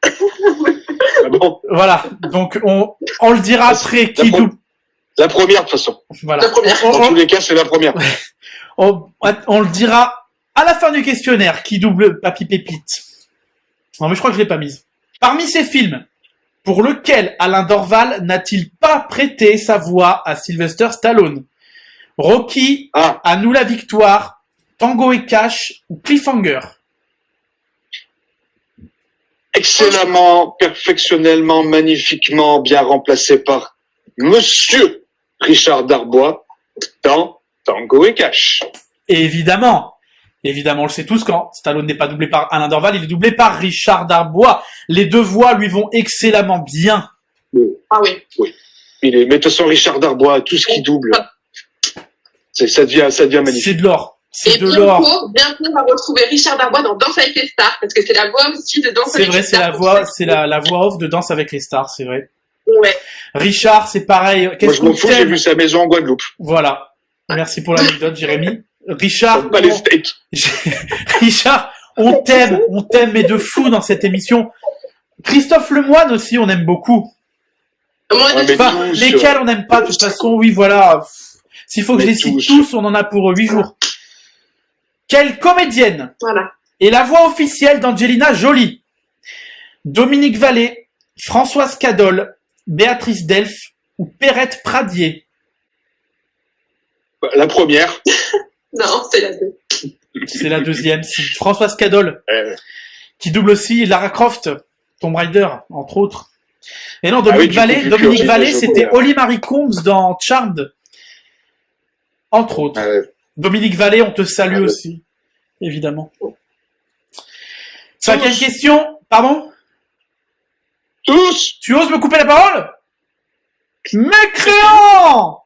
Ah bon, Voilà. Donc, on le dira après qui double. la première, de toute façon. Voilà. La première. Dans tous les cas, c'est la première. On le dira à la fin du questionnaire qui double Papy Pépite. Non, mais je crois que je l'ai pas mise. Parmi ces films, pour lequel Alain Dorval n'a-t-il pas prêté sa voix à Sylvester Stallone? Rocky, Ah, À nous la victoire, Tango et Cash ou Cliffhanger? excellemment, perfectionnellement, magnifiquement bien remplacé par Monsieur Richard Darbois dans Tango et Cash. Et évidemment, Évidemment, on le sait tous, quand Stallone n'est pas doublé par Alain Dorval, il est doublé par Richard Darbois. Les deux voix lui vont excellemment bien. Ah oui. Mais de toute façon, Richard Darbois, tout ce qui double, ça devient magnifique. C'est de l'or. C'est Et de l'or. bientôt, on va retrouver Richard Darbois dans Danse avec les stars, parce que c'est la voix aussi de Danse C'est avec vrai, les c'est stars. la voix off de Danse avec les stars, c'est vrai. Ouais. Richard, c'est pareil. Moi, Qu'est-ce je m'en qu'on fous, j'ai t'aime? vu sa maison en Guadeloupe. Voilà. Merci pour l'anecdote, Jérémy. Richard, Pas les steaks. Richard, on t'aime, mais de fou dans cette émission. Christophe Lemoine aussi, on aime beaucoup. Moi, Ouais, mais Enfin, tous, lesquels on n'aime pas, de toute façon, oui, voilà. S'il faut que je Mais les cite tous. tous, on en a pour 8 jours. Quelle comédienne voilà. est la voix officielle d'Angelina Jolie? Dominique Vallée, Françoise Cadol, Béatrice Delphes ou Perrette Pradier? La première. Non, c'est la deux. C'est la deuxième. C'est Françoise Cadol, Euh, qui double aussi Lara Croft, Tomb Raider, entre autres. Et non, Ah oui, Dominique du Vallée, coup, Dominique Future, Vallée, je c'était connais. Holly Marie Combs dans Charmed, entre autres. Dominique Vallée, on te salue Ah ouais. aussi, évidemment. Cinquième question, pardon? tous. Tu oses me couper la parole? Mécréant!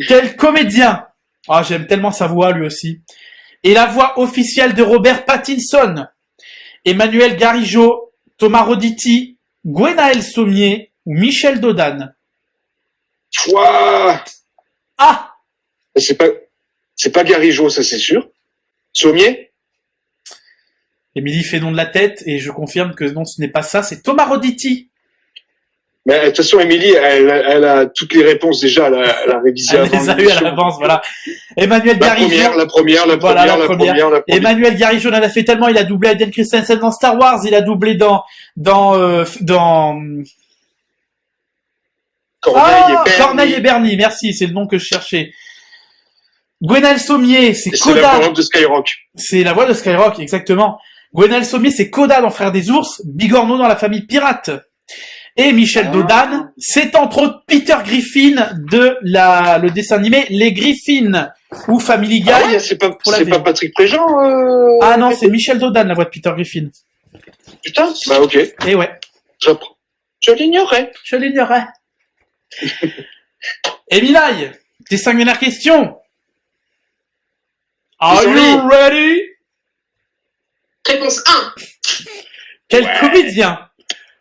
Quel comédien! Ah, j'aime tellement sa voix, lui aussi. Et la voix officielle de Robert Pattinson. Emmanuel Garigeau, Thomas Roditi, Gwenaël Sommier ou Michel Dodan. Ouah. Ah! C'est pas Garigeau, ça c'est sûr. Sommier. Émilie fait non de la tête et je confirme que non, ce n'est pas ça, c'est Thomas Roditi. Mais de toute façon, Émilie, elle a toutes les réponses déjà. Elle a révisé Elle avant les a eu à l'émission. l'avance, voilà. Emmanuel La Garigeau. première. Voilà, la première. Emmanuel Garigeau en a fait tellement, il a doublé Hayden Christensen dans Star Wars, il a doublé dans Corneille et Bernie, merci, c'est le nom que je cherchais. Gwenaël Sommier, c'est C'est la Koda. parole de Skyrock. C'est la voix de Skyrock, exactement. Gwenaël Sommier, c'est Koda dans Frères des Ours, Bigorneau dans La Famille Pirate. Et Michel Dodan, c'est entre autres Peter Griffin de le dessin animé Les Griffins, ou Family Guy. Ah ouais, c'est pas Patrick Préjean. Ah non, c'est Michel Dodan, la voix de Peter Griffin. Putain. Bah ok. Et ouais, J'apprends. Je l'ignorais. je l'ignorais. Emilaï, tes 5 dernières questions. Are you ready? Réponse 1. Quel comédien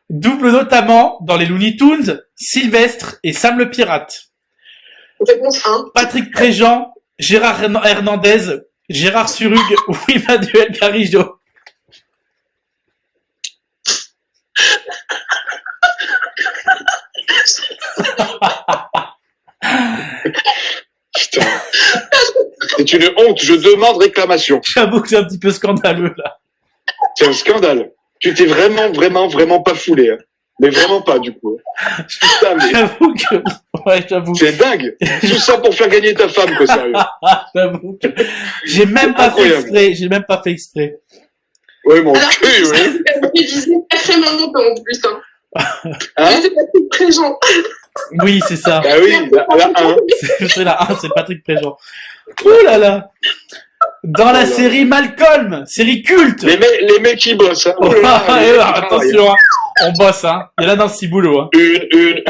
double notamment dans les Looney Tunes, Sylvestre et Sam le Pirate? Réponse 1. Patrick Préjean, Gérard Hernandez, Gérard Surugue ou Emmanuel Garigeau? Putain. C'est une honte. Je demande réclamation. J'avoue que c'est un petit peu scandaleux là. C'est un scandale. Tu t'es vraiment pas foulé. Hein. Mais vraiment pas, du coup. Putain, mais J'avoue que... Ouais, j'avoue. c'est dingue. Tout ça pour faire gagner ta femme, quoi, sérieux. J'avoue que... J'ai même pas fait exprès. Ouais, mon Alors, cul, ouais. elle révisé sacrément longtemps en plus. Hein. Hein? Mais c'est pas tout présent. Oui, c'est ça. Bah oui, la 1. C'est la 1, c'est Patrick Préjean. Ouh là là. Dans la série Malcolm, série culte. Les mecs qui bossent, hein. Oh, Oh là là, les mecs qui travaillent. attention, hein. On bosse, hein. Il y en a dans le ciboulot, hein. Une.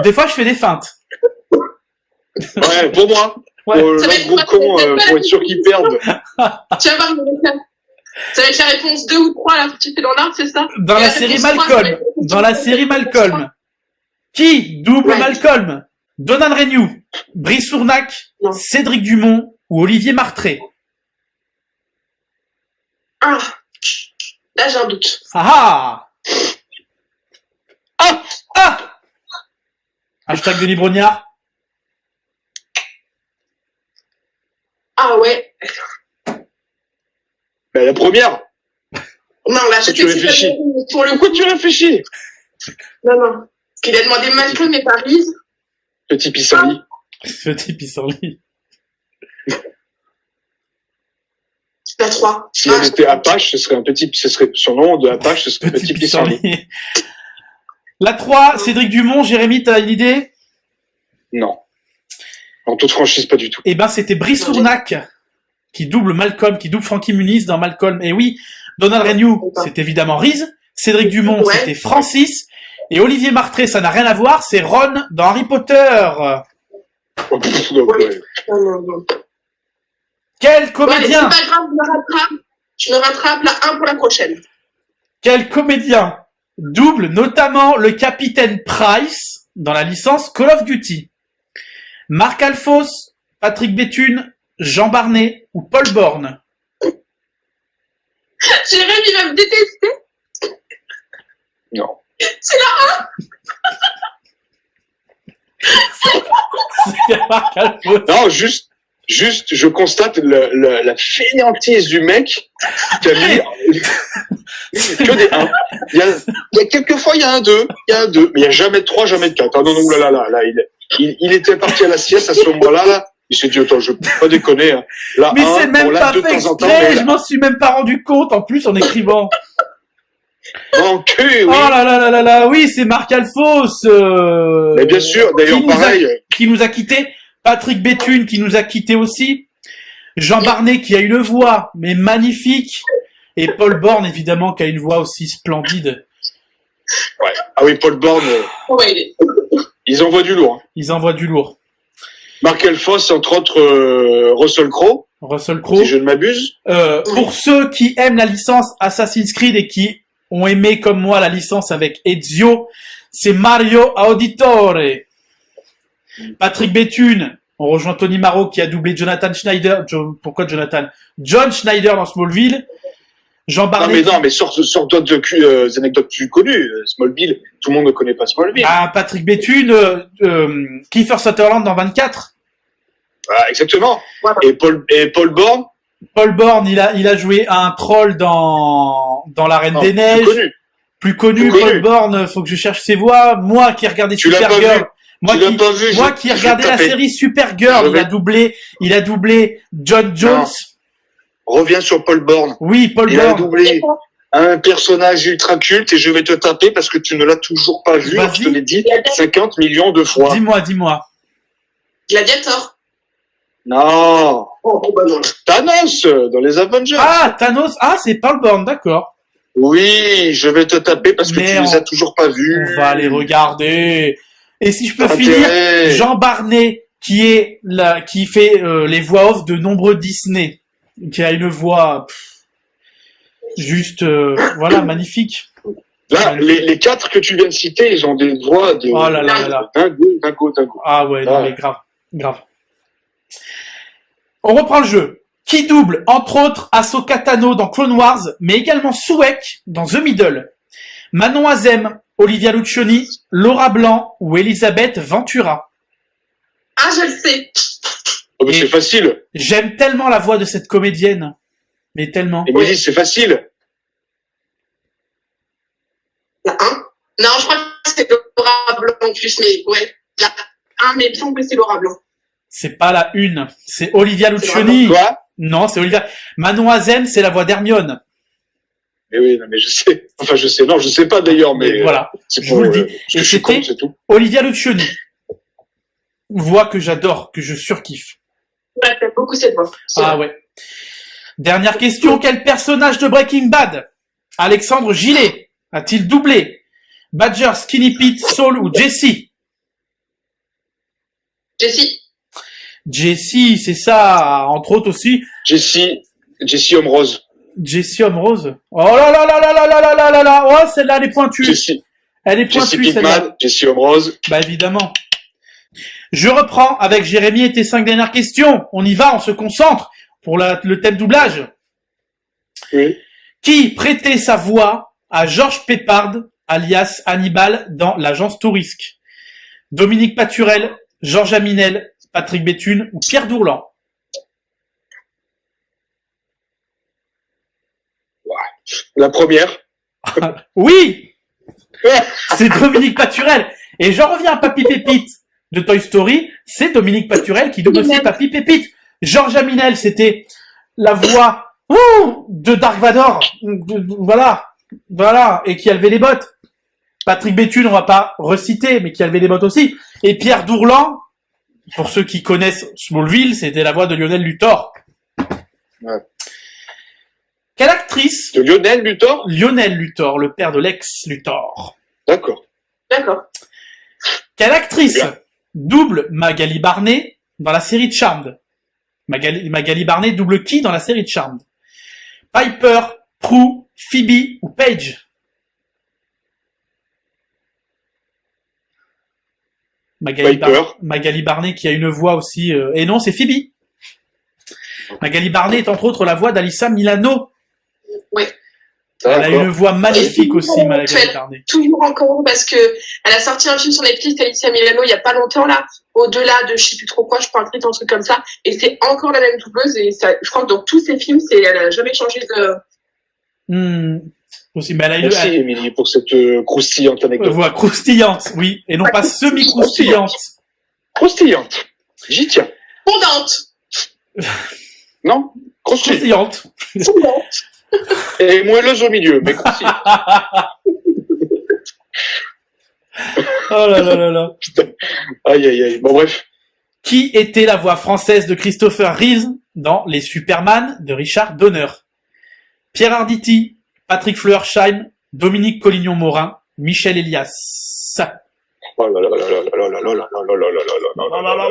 Des fois, je fais des feintes. Ouais, pour moi. Ouais. Pour Ça va le être gros quoi, con, ça va être pour être sûr qu'ils perdent. Tu vas voir, ça va être la réponse 2 ou 3, là, tu fais dans l'art, c'est ça? Dans la série Malcolm. Dans la série Malcolm. Qui double Ouais. Malcolm? Donald Renew, Brice Ournac, Non. Cédric Dumont ou Olivier Martré? Ah. Là, j'ai un doute. Ah ah! Ah! Hashtag Denis Brognard. Ah ouais. Bah, la première. Non, là, je Tu sais que c'est réfléchis. pas pour le coup. Pourquoi tu réfléchis? Non. Parce qu'il a demandé Malcolm et Paris. Petit pissenlit. Ce type, il s'ennuie. La 3. Si elle était Apache, ce serait son nom de Apache, ce serait Petit pissenlit. pissenlit. La 3, Cédric Dumont, Jérémy, t'as une idée? Non. En toute franchise, pas du tout. Eh ben, c'était Brice Ournac qui double Malcolm, qui double Frankie Muniz dans Malcolm. Et oui, Donald Renew, c'est évidemment Reese. Cédric Dumont, Ouais. c'était Francis. Et Olivier Martré, ça n'a rien à voir, c'est Ron dans Harry Potter. Donc, ouais. Non. Quel Ouais, comédien, c'est pas grave, je me rattrape là, un pour la prochaine. quel comédien double notamment le capitaine Price dans la licence Call of Duty? Marc Alphos, Patrick Béthune, Jean Barnet ou Paul Borne? Jérémy va me détester. Non. C'est là. C'est Marc Alphos. Non, juste, je constate la fainéantise du mec qui a mis que des 1. Il y a quelques fois, il y a un 2, mais il n'y a jamais de 3, jamais de 4. Ah non, non, là, il était parti à la sieste à ce moment-là, là. Il s'est dit, attends, je peux pas déconner, hein. Là, Mais 1, c'est même bon, là, pas 2 de fait temps en temps, exprès, mais je là, m'en suis même pas rendu compte en plus en écrivant. en cul, oui. Oh là là là là là, oui, c'est Marc Alphos. Mais bien sûr, d'ailleurs, qui nous a- pareil. Qui nous a quittés. Patrick Béthune qui nous a quittés aussi. Jean Barnet qui a une voix, mais magnifique. Et Paul Borne, évidemment, qui a une voix aussi splendide. Ouais. Ah oui, Paul Borne, Ouais, il est. ils envoient du lourd, hein. Ils envoient du lourd. Mark Elfos, entre autres, Russell Crowe, Russell Crowe. si je ne m'abuse. Pour ceux qui aiment la licence Assassin's Creed et qui ont aimé comme moi la licence avec Ezio, c'est Mario Auditore. Patrick Béthune, on rejoint Tony Marot qui a doublé Jonathan Schneider. Pourquoi Jonathan? John Schneider dans Smallville. Jean Barnet. Non, mais sors d'autres anecdotes plus connues. Smallville, tout le monde ne connaît pas Smallville. Ah, Patrick Béthune, Kiefer Sutherland dans 24. Ah, exactement. Voilà. Et Paul Borne, Paul Borne, il a joué un troll dans La Reine des plus Neiges. connu. Plus connu, Plus Paul connu. Borne, faut que je cherche ses voix. Moi qui regardais Tu l'as pas Supergirl. vu. Moi Tu l'as pas vu, moi je- qui je vais regardais la taper. série Supergirl, Je vais- il a doublé John Jones. Reviens sur Paul Borne. Oui, Paul Il a Borne. doublé un personnage ultra culte et je vais te taper parce que tu ne l'as toujours pas vu. Vas-y. Je te l'ai dit 50 millions de fois. Dis-moi. Gladiator. Non. Oh, bah non. Thanos dans les Avengers. Ah, Thanos. Ah, c'est Paul Borne, d'accord. Oui, je vais te taper parce que Mais tu les as toujours pas vus. On va aller regarder. Et si je peux Intérêt. finir, Jean Barnet, qui fait les voix off de nombreux Disney, qui a une voix juste, voilà, magnifique. Là, les 4 que tu viens de citer, ils ont des voix de Oh là là là là. dingo. Ah ouais, non Ah. mais grave. On reprend le jeu. Qui double, entre autres, Ahsoka Tano dans Clone Wars, mais également Souek dans The Middle. Manon Azem, Olivia Luccioni, Laura Blanc ou Elisabeth Ventura. Ah, je le sais. Oh, mais Et- c'est facile. J'aime tellement la voix de cette comédienne. Mais tellement. Et Mélisse, c'est facile. La 1. Non, je crois que c'est Laura Blanc en plus, mais ouais. La 1, mais il me semble que c'est Laura Blanc. C'est pas la une. C'est Olivia Luccioni. Quoi? Non, c'est Olivia. Manon Azem, c'est la voix d'Hermione. Mais oui, non, mais je sais. Enfin, je sais. Non, je sais pas d'ailleurs, mais Voilà. c'est je pour, vous le dis. parce que Et je suis c'était- con, c'est tout. Olivia Luccioni. Voix que j'adore, que je surkiffe. Ouais, t'aimes beaucoup cette voix. C'est Ah vrai. ouais. Dernière question. Quel personnage de Breaking Bad Alexandre Gillet a-t-il doublé? Badger, Skinny Pete, Saul ou Jesse? Jessie. Jesse, c'est ça. Entre autres aussi, Jessie Homme Rose. Jesse Homme Rose. Oh là là là là là là là là là là. Oh, celle-là, elle est pointue. Jessie Elle est pointue, celle-là. Pinkman, Jessie Homme Rose. Bah évidemment. Je reprends avec Jérémy et tes 5 dernières questions. On y va, on se concentre pour le thème doublage. Oui. Qui prêtait sa voix à Georges Peppard, alias Hannibal, dans l'agence Tourisque? Dominique Paturel, Georges Aminel, Patrick Béthune ou Pierre Dourlan? La première. Oui, c'est Dominique Paturel. Et j'en reviens à Papy Pépite de Toy Story. C'est Dominique Paturel qui double aussi Papy Pépite. Georges Aminel, c'était la voix de Dark Vador. Voilà, et qui a levé les bottes. Patrick Béthune, on va pas reciter, mais qui a levé les bottes aussi. Et Pierre Dourlan, pour ceux qui connaissent Smallville, c'était la voix de Lionel Luthor. Ouais. Quelle actrice? De Lionel Luthor? Lionel Luthor, le père de Lex Luthor. D'accord. D'accord. Quelle actrice Bien. double Magali Barnet dans la série Charmed? Magali Barnet double qui dans la série Charmed? Piper, Prue, Phoebe ou Paige? Piper. Magali Barnet qui a une voix aussi... Et non, c'est Phoebe. Magali Barnet est entre autres la voix d'Alyssa Milano. Oui. Elle a D'accord. une voix magnifique Et aussi, Magali elle- Barnet. Toujours encore, parce que elle a sorti un film sur Netflix, Alicia Milano, il y a pas longtemps, là. Au-delà de je sais plus trop quoi, je crois un truc comme ça. Et c'est encore la même doubleuse. Et ça, je crois que dans tous ses films, elle a jamais changé de... Aussi, mais elle a une Merci, Émilie, pour cette croustillante anecdote. voix croustillante, oui, et non pas semi-croustillante. Croustillante. J'y tiens. Fondante. Non? Croustillante. Croustillante. Fondante. Et moelleuse au milieu, mais croustillante. Oh là là là là. Aïe, aïe, aïe. Bon, bref. Qui était la voix française de Christopher Reeve dans Les Superman de Richard Donner? Pierre Arditi, Patrick Fleurscheim, Dominique Collignon-Morin, Michel Elias. Oh là là là là là là là là là là là là là là là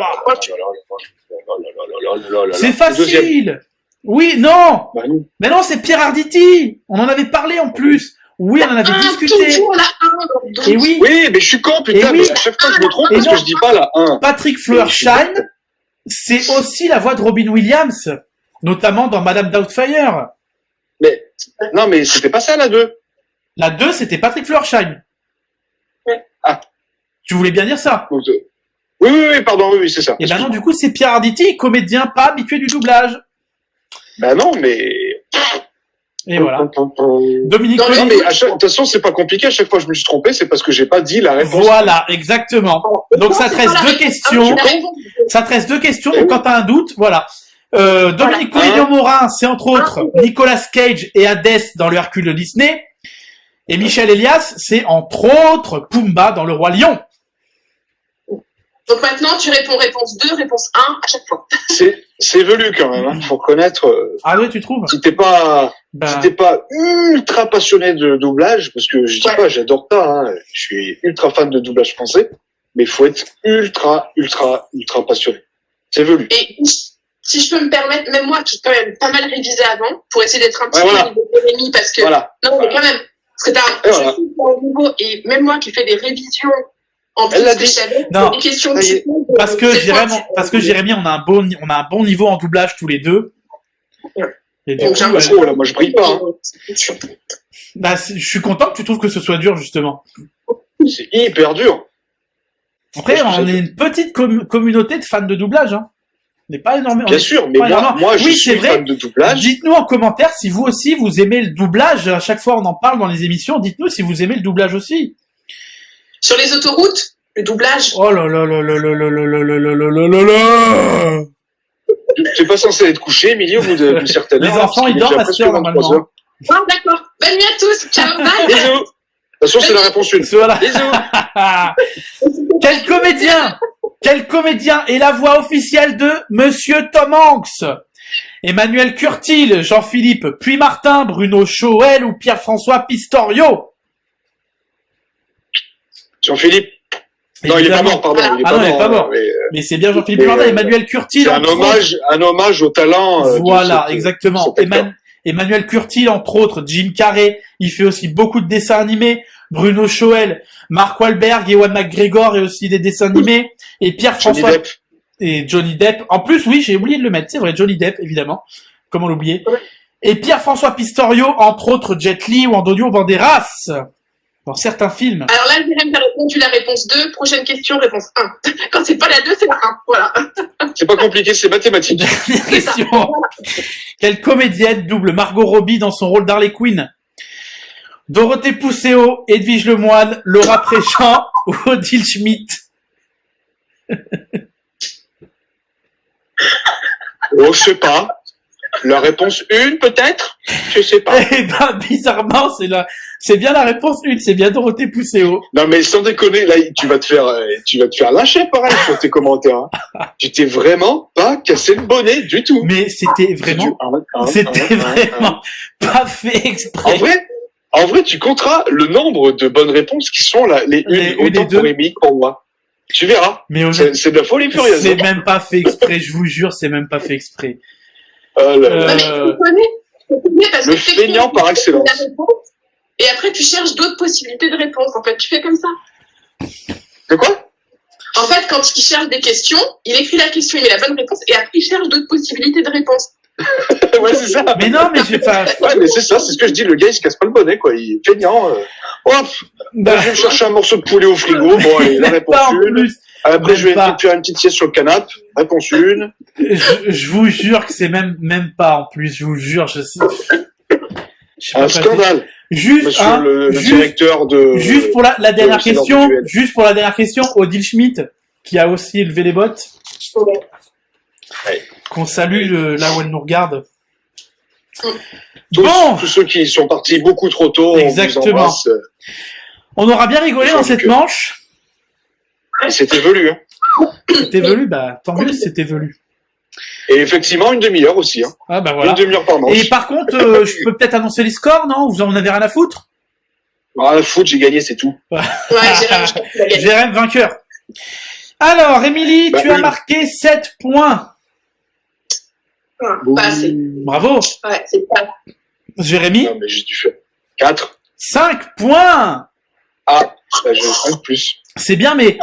là. C'est Deuxième. facile. Oui, non. Bah non. Mais non, c'est Pierre Arditi. On en avait parlé en plus. Oui, on en avait discuté. Toujours la 1. Et oui, Oui, mais je suis con, putain, Et oui. mais à chaque fois je me trompe Et parce non. que je dis pas la 1. Patrick Fleurscheim, c'est aussi la voix de Robin Williams, notamment dans Madame Doubtfire. Mais, non, mais c'était pas ça la 2. La 2, c'était Patrick Fleurscheim. Ouais. Ah. Tu voulais bien dire ça? Oui, oui, pardon, oui, c'est ça. Et ben non, du coup, c'est Pierre Arditi, comédien pas habitué du doublage. Bah non, mais... Et voilà. Dominique Non, mais- Non, Collignon. mais de toute façon, c'est pas compliqué. À chaque fois que je me suis trompé, c'est parce que j'ai pas dit la réponse. Voilà, exactement. Donc ça te reste deux questions. Ça te reste deux questions, donc quand t'as un doute, voilà. Dominique Voilà. Collignon-Morin, c'est entre autres Nicolas Cage et Hades dans le Hercule de Disney. Et Michel Elias, c'est entre autres Pumba dans Le Roi Lion. Donc maintenant, tu réponds réponse 2, réponse 1 à chaque fois. C'est velu quand même, hein. Faut reconnaître, Ah oui, tu trouves? si t'es pas Ben, ultra passionné de doublage, parce que je dis Ouais. pas, j'adore ça, hein. Je suis ultra fan de doublage français, mais il faut être ultra passionné. C'est velu. Et si je peux me permettre, même moi qui ai quand même pas mal révisé avant, pour essayer d'être un petit Ouais, peu voilà. au niveau de Jérémy, parce que... Voilà. Non, mais quand même, parce que Et voilà. je suis au niveau, et même moi qui fais des révisions en plus Elle l'a que dit. je savais, Non. des questions Ça y est. parce que c'est Jérémy, toi, parce que Jérémy, on a un bon niveau en doublage tous les deux. Et du Donc, coup, j'ai un Parce que là, moi, je brille pas, hein. je suis content que tu trouves que ce soit dur, justement. C'est hyper dur. Après, Moi, je on sais est une petite communauté de fans de doublage, hein. On n'est pas énormément. Bien sûr, mais pas moi, énormément. moi, je Oui, suis c'est vrai. fan de doublage. Dites-nous en commentaire si vous aussi vous aimez le doublage. À chaque fois, on en parle dans les émissions. Dites-nous si vous aimez le doublage aussi. Sur les autoroutes, le doublage. Oh là là là là là là là là là là là là là. T'es pas censé être couché, Émilie, au bout d'une certaine Les heure. enfants, parce ils qu'il est dorment déjà à presque cette heure, 23 normalement. heures. Ah, d'accord. Bonne nuit à tous. Ciao, bye. Bisous. De toute façon, c'est la réponse 1. Voilà. Bisous. Quel comédien est la voix officielle de Monsieur Tom Hanks? Emmanuel Curtil, Jean-Philippe Puy-Martin, Bruno Choël ou Pierre-François Pistorio? Jean-Philippe. Non, il est pas Évidemment. mort, pardon. Il est Ah pas non, il est mort. pas mort. Mais, Mais c'est bien Jean-Philippe Mais, Puy-Martin. Emmanuel Curtil. c'est un entre autres. hommage au talent. de Voilà, cet- exactement. cet acteur. Emmanuel Curtil, entre autres, Jim Carrey, il fait aussi beaucoup de dessins animés. Bruno Choël, Mark Wahlberg, Ewan McGregor et aussi des dessins animés. Et Johnny Pierre-François Depp. et Johnny Depp. En plus, oui, j'ai oublié de le mettre, c'est vrai, Johnny Depp, évidemment. Comment l'oublier? Ouais. Et Pierre-François Pistorio, entre autres, Jet Li ou Antonio Banderas. Dans certains films. Alors là, Jérémy a répondu la réponse 2. Prochaine question, réponse 1. Quand c'est pas la 2, c'est la 1. Voilà. C'est pas compliqué, c'est mathématique. Dernière question. Quelle comédienne double Margot Robbie dans son rôle d'Harley Quinn? Dorothée Pousseau, Edwige Lemoine, Laura Préchamp ou Odile Schmidt? Oh, je sais pas. La réponse 1, peut-être? Je sais pas. Eh ben, bizarrement, C'est bien la réponse 1, c'est bien Dorothée Pousséo. Non, mais sans déconner, là, tu vas te faire lâcher pareil sur tes commentaires. Hein. Tu t'es vraiment pas cassé le bonnet du tout. Mais c'était vraiment pas fait exprès. En vrai, tu compteras le nombre de bonnes réponses qui sont là, les une autant pour Émilie que pour moi. Tu verras. Mais c'est de la folie furieuse. C'est même pas fait exprès, je vous jure, c'est même pas fait exprès. Le feignant par excellence. Et après, tu cherches d'autres possibilités de réponse. En fait, tu fais comme ça. De quoi? En fait, quand il cherche des questions, il écrit la question, il met la bonne réponse, et après, il cherche d'autres possibilités de réponse. Ouais, c'est ça. Mais non, mais j'ai pas. Ouais, mais c'est ça, c'est ce que je dis. Le gars, il se casse pas le bonnet, quoi. Il est feignant. Hop, Bah, je vais me chercher un morceau de poulet au frigo. Bon, allez, la réponse pas en 1. plus. Après, je vais Pas. faire une petite sieste sur le canapé. Réponse 1. Je vous jure que c'est même pas en plus, je vous jure, je sais. Je sais Un pas quoi scandale. dire. Juste, Monsieur le directeur de... juste pour la dernière c'est l'heure du question, duel. juste pour la dernière question, Odile Schmidt, qui a aussi élevé les bottes. Ouais. Qu'on salue là où elle nous regarde. Tous ceux qui sont partis beaucoup trop tôt, Exactement. on vous embrasse. On aura bien rigolé dans cette manche. Et c'était velu, hein. C'était velu, bah tant mieux si c'était velu. Et effectivement, une demi-heure aussi, hein. Ah bah voilà. Une demi-heure par manche. Et par contre, je peux peut-être annoncer les scores, non? Vous en avez rien à foutre? Ah, foot, j'ai gagné, c'est tout. Ouais, j'ai gagné. Jérém vainqueur. Alors, Émilie, tu as marqué 7 points. Pas assez. Bravo. Ouais, c'est pas. Jérémy, Non, mais j'ai dû faire 4. 5 points. Ah, bah, j'ai 5 plus. C'est bien, mais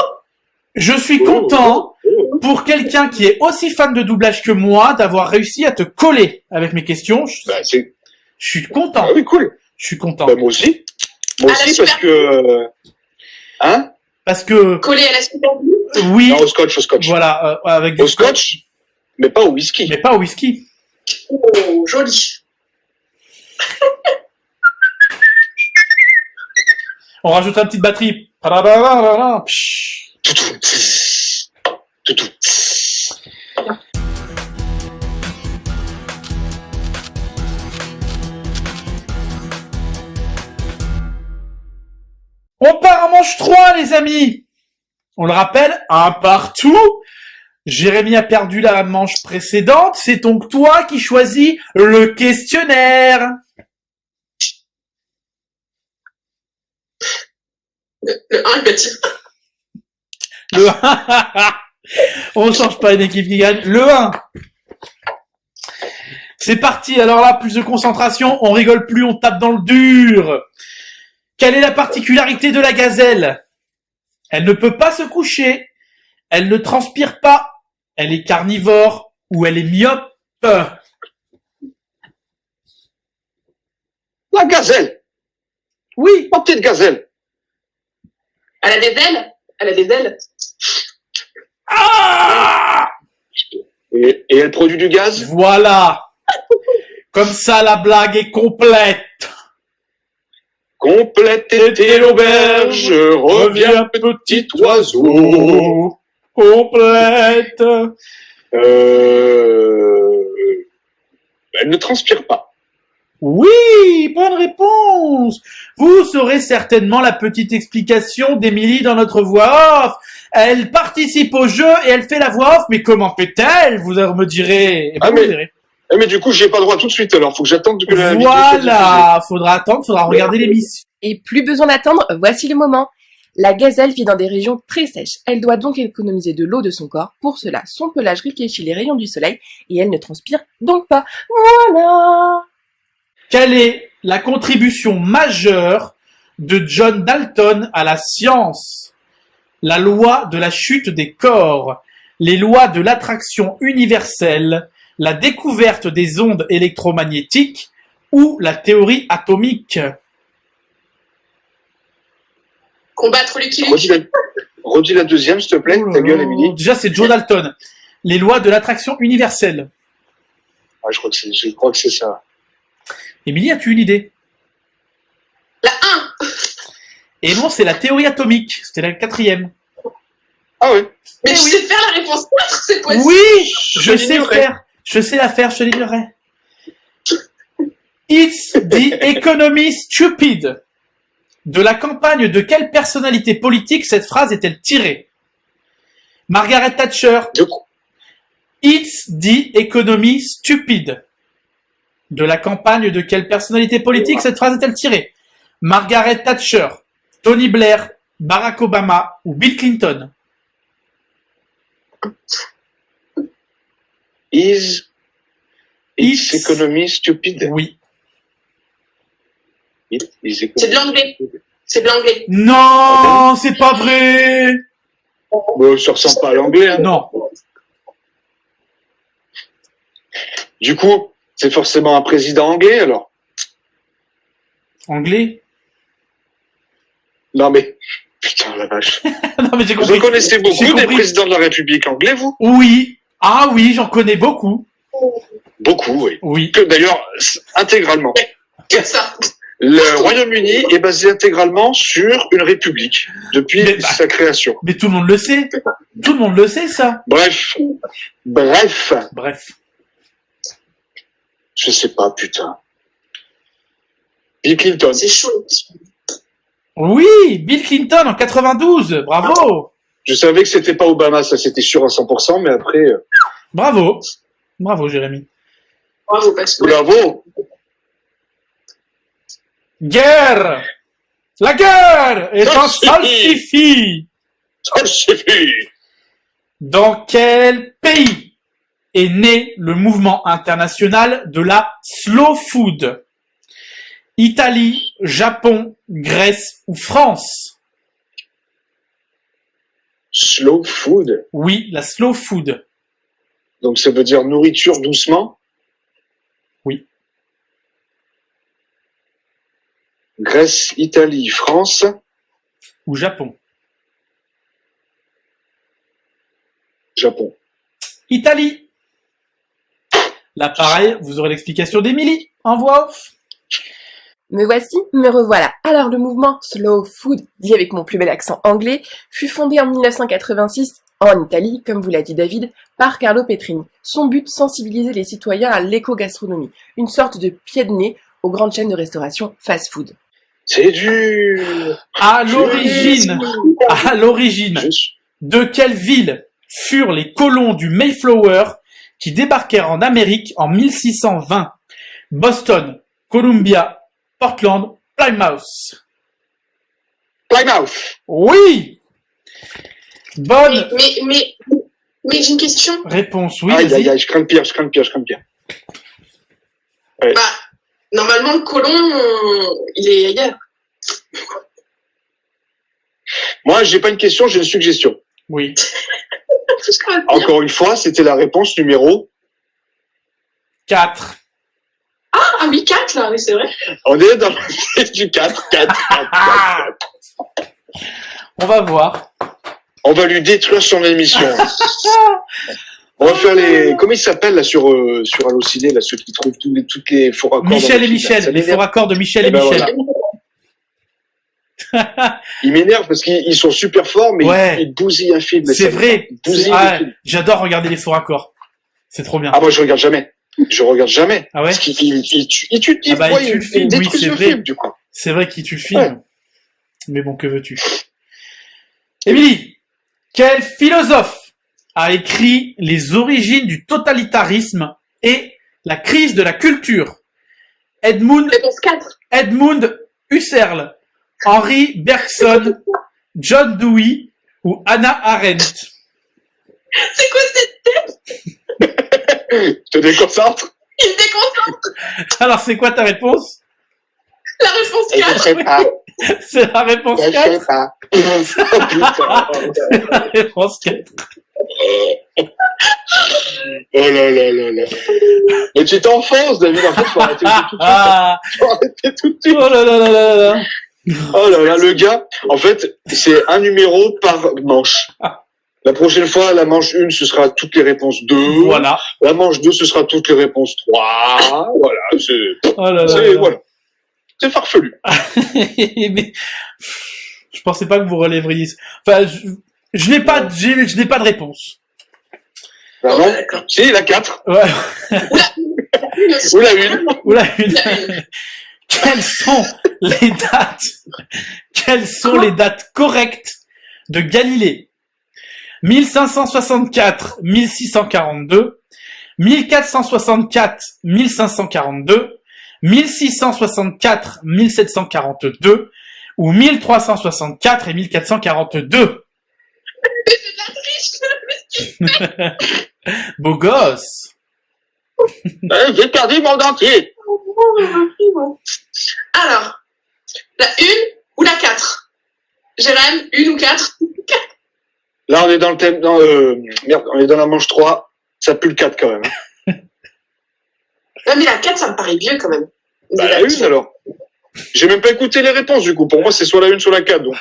je suis content pour quelqu'un qui est aussi fan de doublage que moi d'avoir réussi à te coller avec mes questions. Bah, Je suis content. Ah oui, cool. Je suis content. Bah, moi aussi. Moi aussi, parce que... Hein? Parce que... Collé à la super. Oui. Non, au scotch. Voilà, avec Au scotch, mais pas au whisky. mais pas au whisky. Oh, joli. On rajoute une petite batterie. Psh. Toutou. On part en manche 3, les amis. On le rappelle, un partout. Jérémy a perdu la manche précédente. C'est donc toi qui choisis le questionnaire. Le 1 petit. Le 1. On change pas une équipe qui gagne. Le 1. C'est parti. Alors là, plus de concentration. On rigole plus, on tape dans le dur. Quelle est la particularité de la gazelle? Elle ne peut pas se coucher. Elle ne transpire pas. Elle est carnivore ou elle est myope. La gazelle. Oui. Ma petite gazelle. Elle a des ailes. Elle a des ailes. Ah! Et elle produit du gaz? Voilà. Comme ça, la blague est complète. Complète était l'auberge, reviens petit oiseau. Complète. Elle ne transpire pas. Oui, bonne réponse. Vous saurez certainement la petite explication d'Émilie dans notre voix off. Elle participe au jeu et elle fait la voix off, mais comment fait-elle? Vous me direz. Eh ben, vous verrez. Mais du coup, j'ai pas le droit tout de suite, alors faut que j'attende que la vidéo soit diffusée. Voilà, faudra attendre, faudra regarder l'émission. Et plus besoin d'attendre, voici le moment. La gazelle vit dans des régions très sèches. Elle doit donc économiser de l'eau de son corps. Pour cela, son pelage réfléchit les rayons du soleil et elle ne transpire donc pas. Voilà. Quelle est la contribution majeure de John Dalton à la science? La loi de la chute des corps, les lois de l'attraction universelle, la découverte des ondes électromagnétiques ou la théorie atomique? Combattre Lucky Luke. Redis la deuxième, s'il te plaît, ta gueule, Émilie. Déjà, c'est Joe Dalton. Les lois de l'attraction universelle. Ah, je crois que c'est ça. Émilie, as-tu une idée? La 1. Et non, c'est la théorie atomique. C'était la 4e. Ah oui. Mais tu sais faire la réponse 4, c'est possible. Oui, je sais l'ignorais. faire. Je sais la faire, je te l'ignorais. It's the economy stupid. De la campagne de quelle personnalité politique cette phrase est-elle tirée? Margaret Thatcher. De quoi? It's the economy stupid. De la campagne de quelle personnalité politique cette phrase est-elle tirée? Margaret Thatcher, Tony Blair, Barack Obama ou Bill Clinton? Is It's- economy stupid? Oui. C'est de l'anglais. C'est de l'anglais. Non, c'est pas vrai. Bon, ça ressemble pas à l'anglais. Hein. Non. Du coup, c'est forcément un président anglais, alors? Anglais? Non, mais... Putain, la vache. Non, mais j'ai Vous compris. en connaissez J'ai beaucoup des compris. présidents de la République anglais, vous? Oui. Ah oui, j'en connais beaucoup. Beaucoup, oui. Oui. Que d'ailleurs, intégralement. C'est ça. Le Royaume-Uni est basé intégralement sur une république depuis Mais- sa création. Mais tout le monde le sait. Tout le monde le sait, ça. Bref, Bref. je sais pas, putain. Bill Clinton. C'est chaud. Oui, Bill Clinton en 92. Bravo. Je savais que c'était pas Obama, ça c'était sûr à 100%, mais après, Bravo. Bravo, Jérémy. Bravo, parce que. bravo. Guerre. La guerre est un Salsifis. salsifis. Ça suffit. Dans quel pays est né le mouvement international de la slow food? Italie, Japon, Grèce ou France? Slow food. Oui, la slow food. Donc ça veut dire nourriture doucement. Oui. Grèce, Italie, France, Ou Japon. Japon. Italie. Là, pareil, vous aurez l'explication d'Émilie en voix off. Me voici, me revoilà. Alors le mouvement Slow Food, dit avec mon plus bel accent anglais, fut fondé en 1986 en Italie, comme vous l'a dit David, par Carlo Petrini. Son but, sensibiliser les citoyens à l'éco-gastronomie, une sorte de pied de nez aux grandes chaînes de restauration fast-food. C'est dur. À l'origine, Je- de quelle ville furent les colons du Mayflower qui débarquèrent en Amérique en 1620? Boston, Columbia, Portland, Plymouth. Plymouth. Oui. Bonne Mais j'ai une question. réponse, oui. Aïe, vas-y. aïe, aïe, je crains le pire, je crains le pire, je crains le pire. Bah, normalement, le colon, il est ailleurs. Moi, j'ai pas une question, j'ai une suggestion. Oui. Tout ce qu'on va dire. Encore une fois, c'était la réponse numéro. 4. Ah oui, 4 là, oui, c'est vrai. On est dans le du 4, 4. On va voir. On va lui détruire son émission. On va faire les... Comment ils s'appellent là sur Allociné, là, ceux qui trouvent toutes les faux raccords. Michel dans et le film, là. Michel, Ça les faux m'énerve. raccords de Michel et Eh ben Michel. Ils m'énervent parce qu'ils sont super forts, mais Ouais. ils bousillent un film. mais C'est ça- vrai. ils bousillent le Ah, film. j'adore regarder les faux raccords. C'est trop bien. Ah, moi, je regarde jamais. Je regarde jamais. Ah ouais? Parce qu'ils tuent le Ah bah, livre, ils tuent le ils film, oui, détruisent c'est le vrai. film, du coup. C'est vrai qu'il tue le film. Ouais. Mais bon, que veux-tu? Émilie, quel philosophe a écrit Les origines du totalitarisme et la crise de la culture? Edmund Réponse 4. Husserl, Henri Bergson, John Dewey ou Hannah Arendt? C'est quoi cette Je te déconcentre. Il me déconcentre. Alors, c'est quoi ta réponse? La réponse Je 4. sais pas. C'est la réponse Je 4. sais pas. Oh, putain. La réponse 4. Oh là là là là. Mais tu t'enfonces, David. En fait, faut arrêter tout de suite. Ah, Faut arrêter tout de suite. oh là là là là là. Oh là là, le gars, en fait, c'est un numéro par manche. La prochaine fois, la manche 1, ce sera toutes les réponses 2. Voilà. La manche 2, ce sera toutes les réponses 3. Voilà, c'est, Oh là là c'est, là là. voilà. C'est farfelu. Mais je pensais pas que vous relèveriez. Enfin, je n'ai pas, je n'ai pas de réponse. Ah non? D'accord. Si, la 4. Ouais. Ou la 1. Oula, une. La une. Quelles sont les dates Quelles sont les dates correctes de Galilée? 1564, 1642, 1464, 1542, 1664, 1742 ou 1364 et 1442. Beau gosse. J'ai perdu mon dentier. Alors, la 1 ou la 4? Jérém, 1 ou 4? Là, on est dans le thème, merde, on est dans la manche 3. Ça pue le 4 quand même. Non, mais la 4, ça me paraît vieux quand même. Bah, la 1 alors. J'ai même pas écouté les réponses du coup. Pour moi, c'est soit la 1, soit la 4. Donc,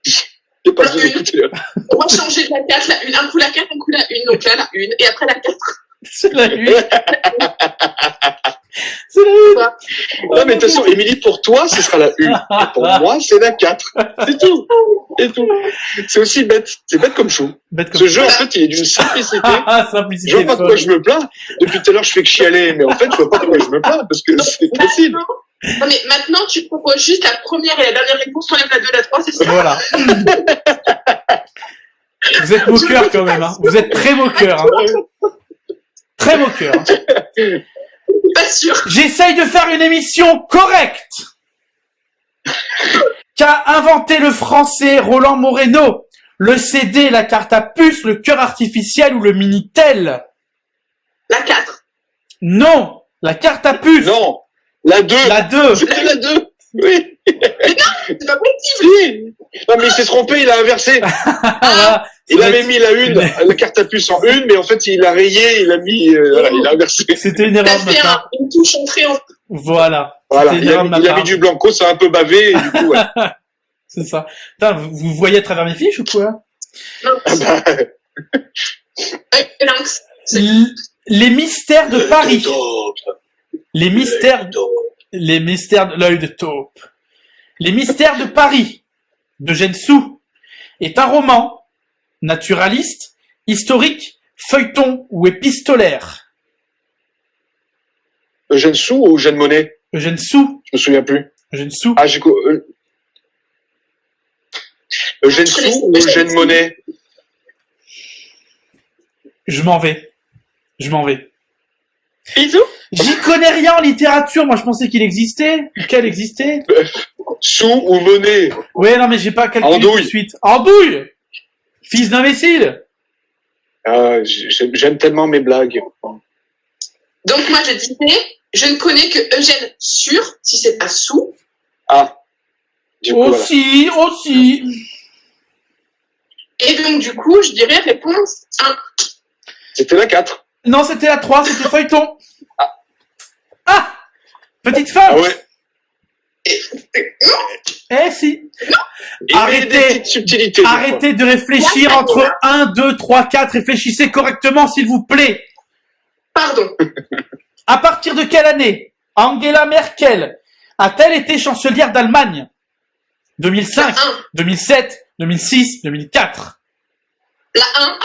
j'ai pas besoin d'écouter. On va changer de la 4, la 1. Un coup la 4, un coup la 1. Donc là, la 1. Et après la 4. C'est la une. C'est la une. Non, mais de toute façon, Émilie, pour toi, ce sera la 1. Et pour moi, c'est la 4. C'est tout. C'est tout. C'est aussi bête. C'est bête comme chou. Bête comme Ce jeu, en fait, il est d'une simplicité. simplicité. Je vois pas de quoi je me plains. Depuis tout à l'heure, je fais que chialer. Mais en fait, je vois pas de quoi je me plains parce que c'est facile. Non, mais maintenant, tu proposes juste la première et la dernière réponse, t'enlèves la 2 et la 3, c'est ça? Voilà. Vous êtes moqueur quand même, hein. Vous êtes très moqueur, hein. Très moqueur. Pas sûr. J'essaye de faire une émission correcte. Qu'a inventé le français Roland Moreno? Le CD, la carte à puce, le cœur artificiel ou le Minitel? La 4. Non, la carte à puce. Non. La 2. La 2. C'était la 2. Oui. C'est pas possible. Oui. Non, mais il s'est trompé, il a inversé. Voilà. Il avait mis la 1, la carte à puce en 1, mais en fait, il a rayé, il a mis, voilà, il a inversé. C'était une T'as erreur de ma fait part. une touche entrée en. Voilà. Voilà. C'était une Il erreur de ma a part. mis du blanco, ça a un peu bavé, et du coup, ouais. C'est ça. Putain, vous voyez à travers mes fiches ou quoi? Non. Ah bah, Lynx. Les mystères de Paris. Les mystères de l'œil de taupe. Les mystères de Paris de Gensou est un roman naturaliste, historique, feuilleton ou épistolaire. Eugène Sou ou Eugène Monet? Gensou. Je me souviens plus. Gensou. Ah, Eugène Sou ou Eugène Monet? Je m'en vais. Je m'en vais. Bisous. J'y connais rien en littérature. Moi, je pensais qu'il existait. Qu'elle existait. Sou ou Monet? Ouais, non, mais j'ai pas calculé Andouille. tout de suite. Andouille. Fils d'imbécile. Ah, j'aime tellement mes blagues. Donc, moi, je disais, je ne connais que Eugène Sur, si c'est pas Sou. Ah. Du coup, voilà. Aussi. Et donc, du coup, je dirais réponse 1. C'était la 4. Non, c'était la 3, c'était feuilleton. Ah. Petite fin. Ah ouais. Eh si. Il Arrêtez. y a des petites subtilités. des fois. Arrêtez de réfléchir entre 1, 2, 3, 4. Réfléchissez correctement, s'il vous plaît. Pardon. À partir de quelle année Angela Merkel a-t-elle été chancelière d'Allemagne? 2005, La 1. 2007, 2006, 2004. La 1.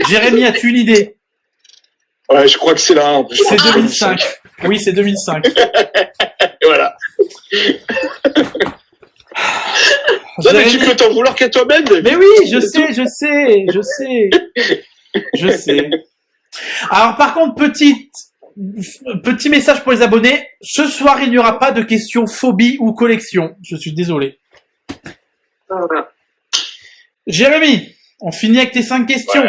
Jérémy, as-tu une idée? Ouais, je crois que c'est la 1 en plus. C'est 2005. Oui, c'est 2005. Et voilà. Non, mais tu peux t'en vouloir qu'à toi-même. Mais oui, je sais. Alors par contre, petit message pour les abonnés. Ce soir, il n'y aura pas de questions phobie ou collection. Je suis désolé. Voilà. Jérémy, on finit avec tes 5 questions.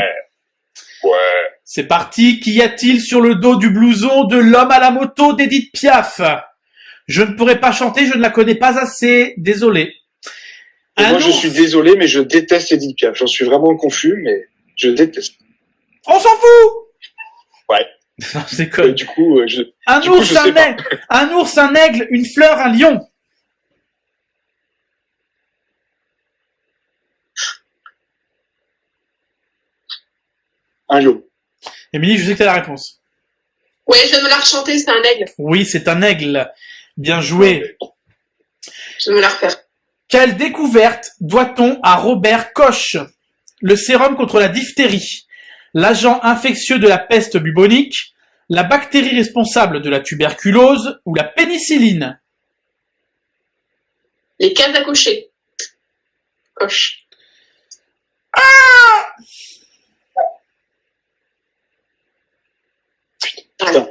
Ouais. C'est parti. Qu'y a-t-il sur le dos du blouson de l'homme à la moto d'Edith Piaf? Je ne pourrais pas chanter, je ne la connais pas assez. Désolé. Et moi, je suis désolé, mais je déteste Edith Piaf. J'en suis vraiment confus, mais je déteste. On s'en fout. Ouais. Non, je déconne. Du coup, Un du coup, ours, je sais pas. un ours, un aigle, une fleur, un lion. Un lion. Émilie, je sais que t'as la réponse. Ouais, je viens de me la rechanter, c'est un aigle. Oui, c'est un aigle. Bien joué. Je vais me la refaire. Quelle découverte doit-on à Robert Koch? Le sérum contre la diphtérie, l'agent infectieux de la peste bubonique, la bactérie responsable de la tuberculose ou la pénicilline? Les cases à cocher. Coche. Putain.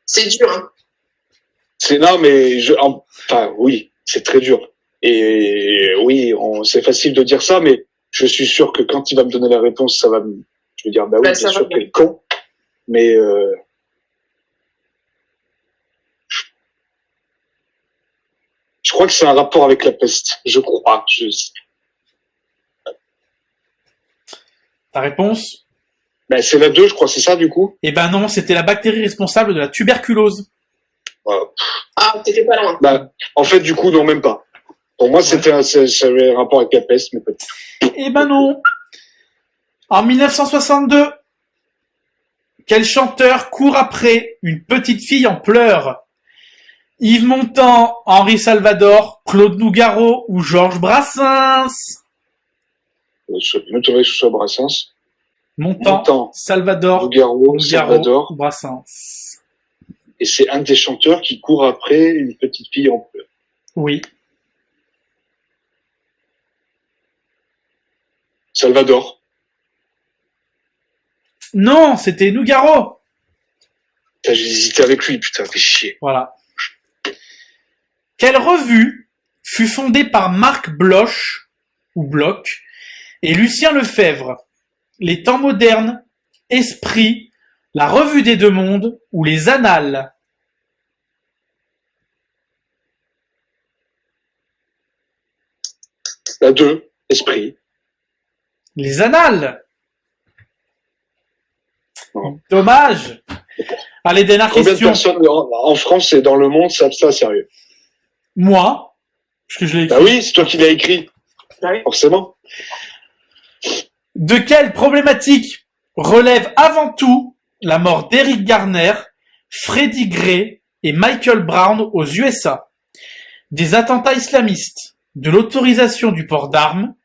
C'est dur, hein. Non, mais enfin, oui, c'est très dur. Et oui, c'est facile de dire ça, mais je suis sûr que quand il va me donner la réponse, je vais dire, bah oui, Bah, bien ça sûr va bien. qu'elle est con. Mais, je crois que c'est un rapport avec la peste. Je crois. Ta réponse? Ben, c'est la 2, je crois, c'est ça, du coup? Eh ben non, c'était la bactérie responsable de la tuberculose. Voilà. Ah, t'étais pas loin. Bah, en fait, du coup, non, même pas. Pour moi, ça avait un rapport avec la peste, mais peut-être. Eh ben non. En 1962, quel chanteur court après une petite fille en pleurs? Yves Montand, Henri Salvador, Claude Nougaro ou Georges Brassens? Je m'étonnerais que ce soit Brassens. Montand, Salvador, Nougaro, Salvador. Brassens. Et c'est un des chanteurs qui court après une petite fille en pleurs. Oui. Salvador. Non, c'était Nougaro. Putain, j'ai hésité avec lui, putain, fais chier. Voilà. Quelle revue fut fondée par Marc Bloch, ou Bloch, et Lucien Lefebvre? Les Temps modernes, Esprit, la Revue des Deux Mondes ou les Annales? La 2, Esprit. Les Annales. Non. Dommage. Allez, dernière Combien de question. personnes en France et dans le monde savent ça, sérieux? Moi, parce que je l'ai écrit. Bah oui, c'est toi qui l'as écrit. Ah oui. Forcément. De quelle problématique relève avant tout la mort d'Eric Garner, Freddie Gray et Michael Brown aux USA? Des attentats islamistes, de l'autorisation du port d'armes,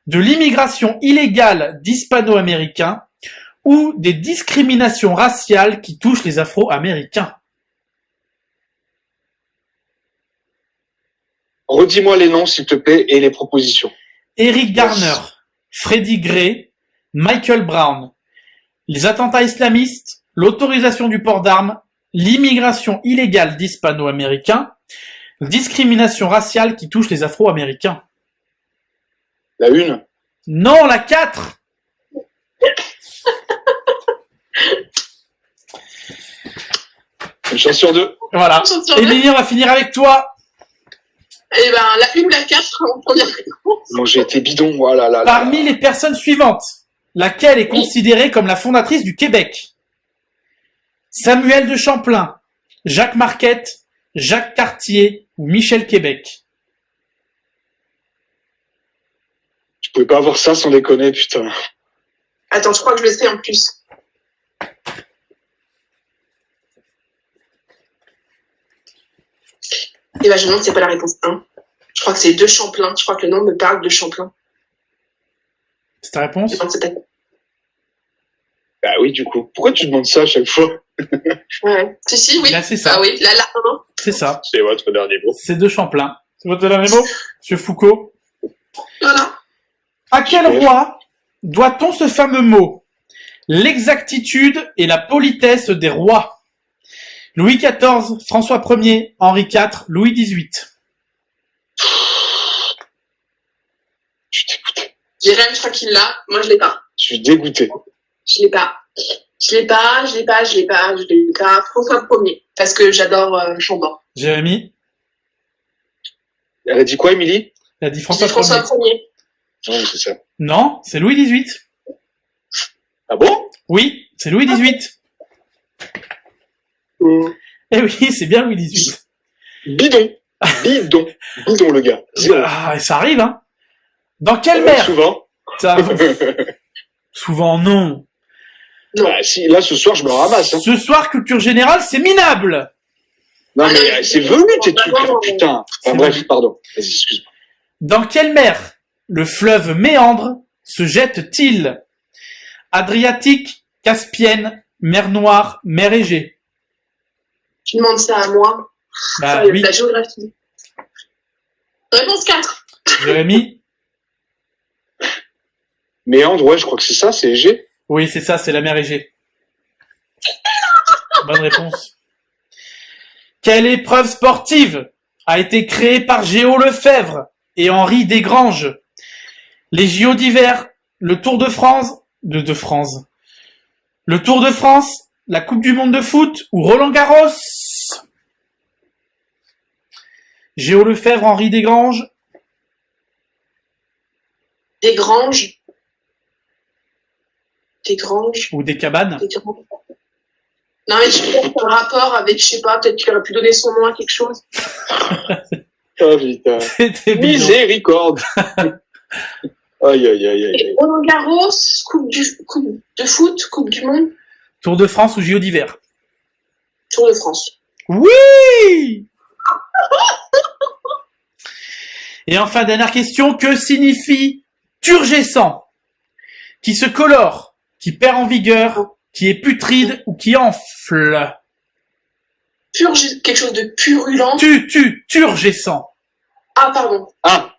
de l'immigration illégale d'hispano-américains ou des discriminations raciales qui touchent les afro-américains? Redis-moi les noms, s'il te plaît, et les propositions. Eric Garner, Freddie Gray, Michael Brown. Les attentats islamistes, l'autorisation du port d'armes, l'immigration illégale d'hispano-américains, discrimination raciale qui touche les afro-américains. La 1. Non, la 4. Une chance sur 2. Voilà. Émilie, on va finir avec toi. Eh ben, la 1 ou la 4 en première réponse. Bon, j'ai été bidon, voilà. Là. Parmi les personnes suivantes, laquelle est considérée comme la fondatrice du Québec? Samuel de Champlain, Jacques Marquette, Jacques Cartier ou Michel Québec? Je pouvais pas avoir ça sans déconner, putain. Attends, je crois que je le sais en plus. Eh ben, je me demande c'est pas la réponse 1. Je crois que c'est de Champlain. Je crois que le nom me parle de Champlain. C'est ta réponse? Je pense que c'est pas... Bah oui, du coup. Pourquoi tu demandes ça à chaque fois? Ouais. Si, oui. Là, c'est ça. Ah oui, là, non. C'est ça. C'est votre dernier mot. C'est de Champlain. C'est votre dernier mot, Monsieur Foucault? Voilà. À quel roi doit-on ce fameux mot? L'exactitude et la politesse des rois. Louis XIV, François Ier, Henri IV, Louis XVIII. Je suis dégoûté. Jérém, je crois qu'il l'a. Moi, je l'ai pas. Je suis dégoûté. Je l'ai pas. Je l'ai pas. François Ier. Parce que j'adore Chambord. Jérémy, Elle a dit quoi, Émilie? il a dit C'est François François Ier. Ier. Non, c'est ça. Non, c'est Louis XVIII. Ah bon? Oui, c'est Louis XVIII. Eh oui, c'est bien Louis XVIII. Bidon. Bidon, le gars. Zéro. Ah, ça arrive, hein. Dans quelle Ouais, mer souvent. ça... Souvent, non. Non. Bah, si, là, ce soir, je me ramasse, hein. Ce soir, culture générale, c'est minable. Non, Ah, mais non, c'est mais- venu, tes Bah, trucs, là, non, putain. C'est Enfin, bref, venu. pardon. Vas-y, excuse-moi. Dans quelle mer le fleuve Méandre se jette-t-il? Adriatique, Caspienne, mer Noire, mer Égée. Tu demandes ça à moi. Bah Ça, oui. La géographie. Réponse 4. Jérémy? Méandre, ouais, je crois que c'est ça, c'est Égée. Oui, c'est ça, c'est la mer Égée. Bonne réponse. Quelle épreuve sportive a été créée par Géo Lefebvre et Henri Desgranges? Les JO d'hiver, le Tour de France, le Tour de France, la Coupe du Monde de foot ou Roland Garros? Géo Lefebvre, Henri Desgranges. Desgranges. Ou des cabanes. Non, mais je sais pas quel rapport avec, je sais pas, peut-être qu'il aurait pu donner son nom à quelque chose. Oh putain. C'était bidon. Miséricorde. Aïe, aïe, aïe, Et aïe. Roland Garros, coupe de foot, Coupe du Monde, Tour de France ou JO d'hiver? Tour de France. Oui! Et enfin, dernière question, que signifie turgescent? Qui se colore, qui perd en vigueur, qui est putride ou qui enfle? Quelque chose de purulent. Turgescent. Ah, pardon. Ah!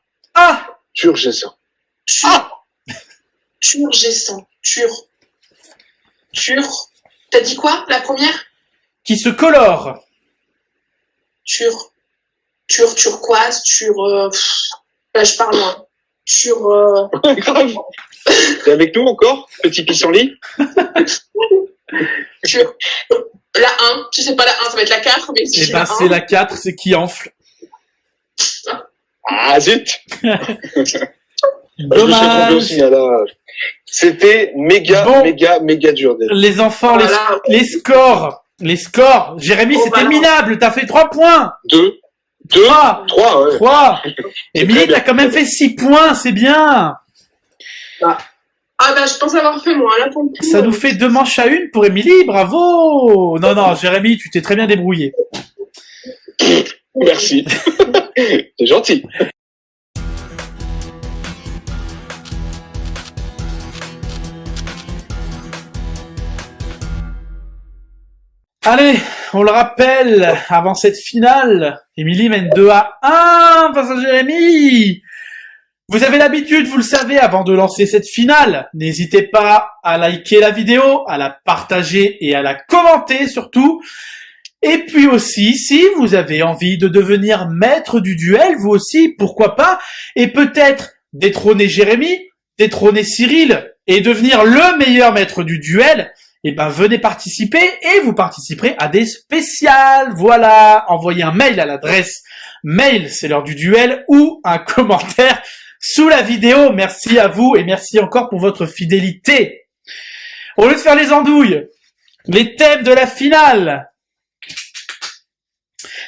Turgescent. Turgescent. T'as dit quoi, la première? Qui se colore. Turquoise, là, je parle loin. Grave. T'es avec nous encore, petit pissenlit? La 1, tu sais pas la 1, ça va être la 4, mais Eh ben, c'est la 4, c'est qui enfle. Ah, zut! Je me suis trompé Dommage. aussi, là. C'était méga, Bon. méga dur. Les enfants, Voilà. les scores. Jérémy, Oh, c'était bah. minable. T'as fait 3 points. 2, 3. 3, ouais. 3. très Émilie, bien. t'as quand même fait 6 points. C'est bien. Ah bah, je pense avoir fait moins, là, pour le coup. Ça nous fait 2 manches à 1 pour Émilie. Bravo. Non, Jérémy, tu t'es très bien débrouillé. Merci. C'est gentil. Allez, on le rappelle, avant cette finale, Émilie mène 2-1 face à Jérémy. Vous avez l'habitude, vous le savez, avant de lancer cette finale, n'hésitez pas à liker la vidéo, à la partager et à la commenter surtout. Et puis aussi, si vous avez envie de devenir maître du duel, vous aussi, pourquoi pas, et peut-être détrôner Jérémy, détrôner Cyril et devenir le meilleur maître du duel, eh ben venez participer et vous participerez à des spéciales. Voilà, envoyez un mail à l'adresse mail, c'est l'heure du duel, ou un commentaire sous la vidéo. Merci à vous et merci encore pour votre fidélité. Au lieu de faire les andouilles, les thèmes de la finale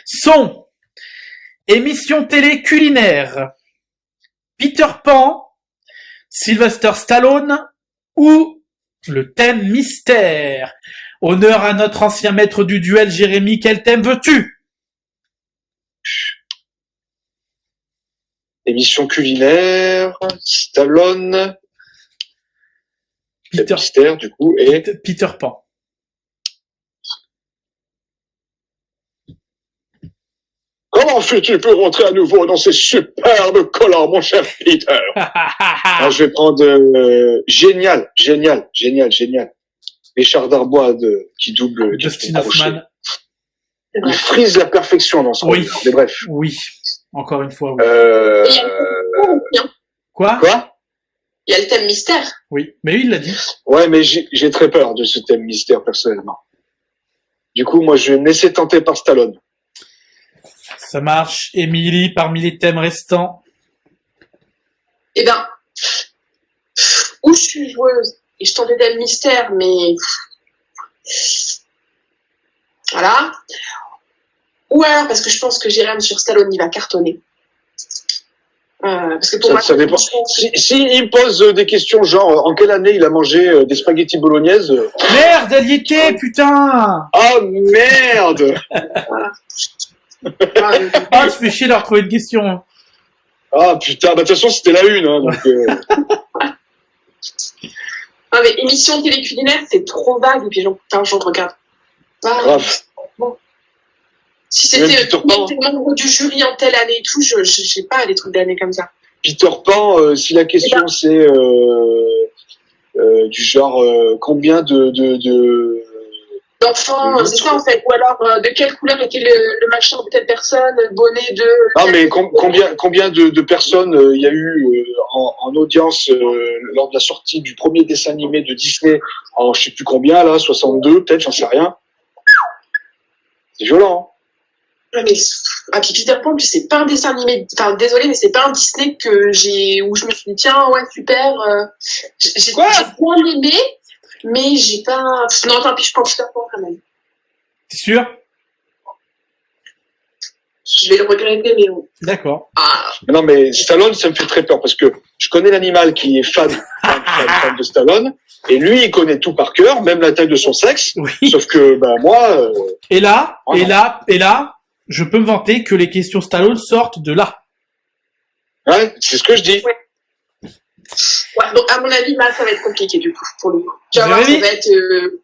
sont émission télé culinaire, Peter Pan, Sylvester Stallone ou le thème mystère. Honneur à notre ancien maître du duel, Jérémy, quel thème veux-tu? Émission culinaire, Stallone, Peter, mystère, du coup, et Peter Pan. comment fais-tu pour rentrer à nouveau dans ces superbes collants, mon cher Peter? Alors, je vais prendre génial. Richard Darbois qui double Justin Crochet. Hoffman. Il frise la perfection dans ce Oui. rôle. Mais bref. Oui. Encore une fois, oui. Quoi? Il y a le thème mystère. Oui. Mais lui, il l'a dit. Ouais, mais j'ai très peur de ce thème mystère, personnellement. Du coup, moi, je vais me laisser tenter par Stallone. Ça marche. Émilie, parmi les thèmes restants. Eh ben, où je suis joueuse et je tentais thème mystère, mais voilà. Ou alors parce que je pense que Jérém sur Stallone, il va cartonner. Parce que pour moi, Ça dépend. Si il me pose des questions genre en quelle année il a mangé des spaghettis bolognaises. Merde, elle y était, putain! Ah merde! Ah, je fais chier de leur trouver une question. Ah putain, bah de toute façon c'était la une, hein, donc. Ah, mais émission télé culinaire, c'est trop vague et puis j'en regarde. Grave. Si Même c'était Peter Pan. t'es membre du jury en telle année et tout, je sais pas, des trucs d'années comme ça. Peter Pan, si la question c'est du genre combien de D'enfants, c'est ça en fait. Ou alors, de quelle couleur était le machin de telle personne, le bonnet de... Ah mais combien de personnes il y a eu en audience lors de la sortie du premier dessin animé de Disney en je sais plus combien là, 62 peut-être, j'en sais rien. C'est violent. Ouais, mais puis Peter Pan, puis c'est pas un dessin animé. Enfin, désolé, mais c'est pas un Disney où je me suis dit tiens ouais super. J'ai Quoi bien aimé, mais j'ai pas. Non, tant pis, je pense Peter Pan quand même. T'es sûr? Je vais le regretter, mais bon. D'accord. Ah, Non mais Stallone, ça me fait très peur parce que je connais l'animal qui est fan de Stallone et lui il connaît tout par cœur, même la taille de son sexe. Oui. Sauf que moi, Et là, Oh et non. là, et là, je peux me vanter que les questions Stallone sortent de là. ouais, c'est ce que je dis. ouais, donc à mon avis là, ça va être compliqué du coup pour le coup. Tu vas voir, ça Jérémy va être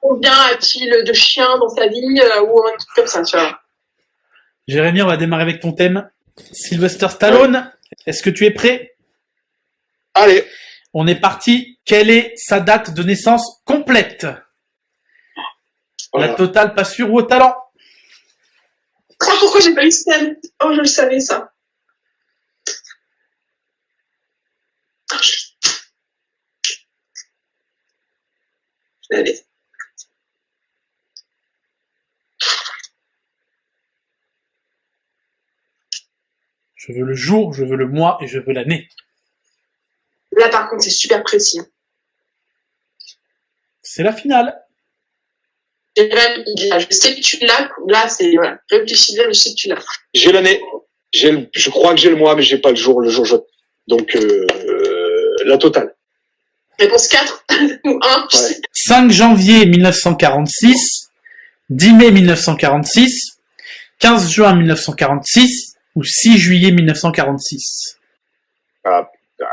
combien a-t-il de chiens dans sa vie ou un truc comme ça, tu vois. Jérémy, on va démarrer avec ton thème. Sylvester Stallone, est-ce que tu es prêt? Allez, On est parti. Quelle est sa date de naissance complète? voilà. La totale, pas sûre ou au talent? Oh, pourquoi j'ai pas eu celle? Oh, je le savais ça. Je l'avais. Je veux le jour, je veux le mois et je veux l'année. Là par contre c'est super précis. C'est la finale. Jérém, je sais que tu l'as. Là c'est voilà. Réfléchis bien, mais je sais que tu l'as. J'ai l'année, je crois que j'ai le mois, mais j'ai pas le jour je. Donc la totale. Réponse 4 ou 1, je Ouais. sais. 5 janvier 1946, 10 mai 1946, 15 juin 1946 ou 6 juillet 1946. Ah, putain.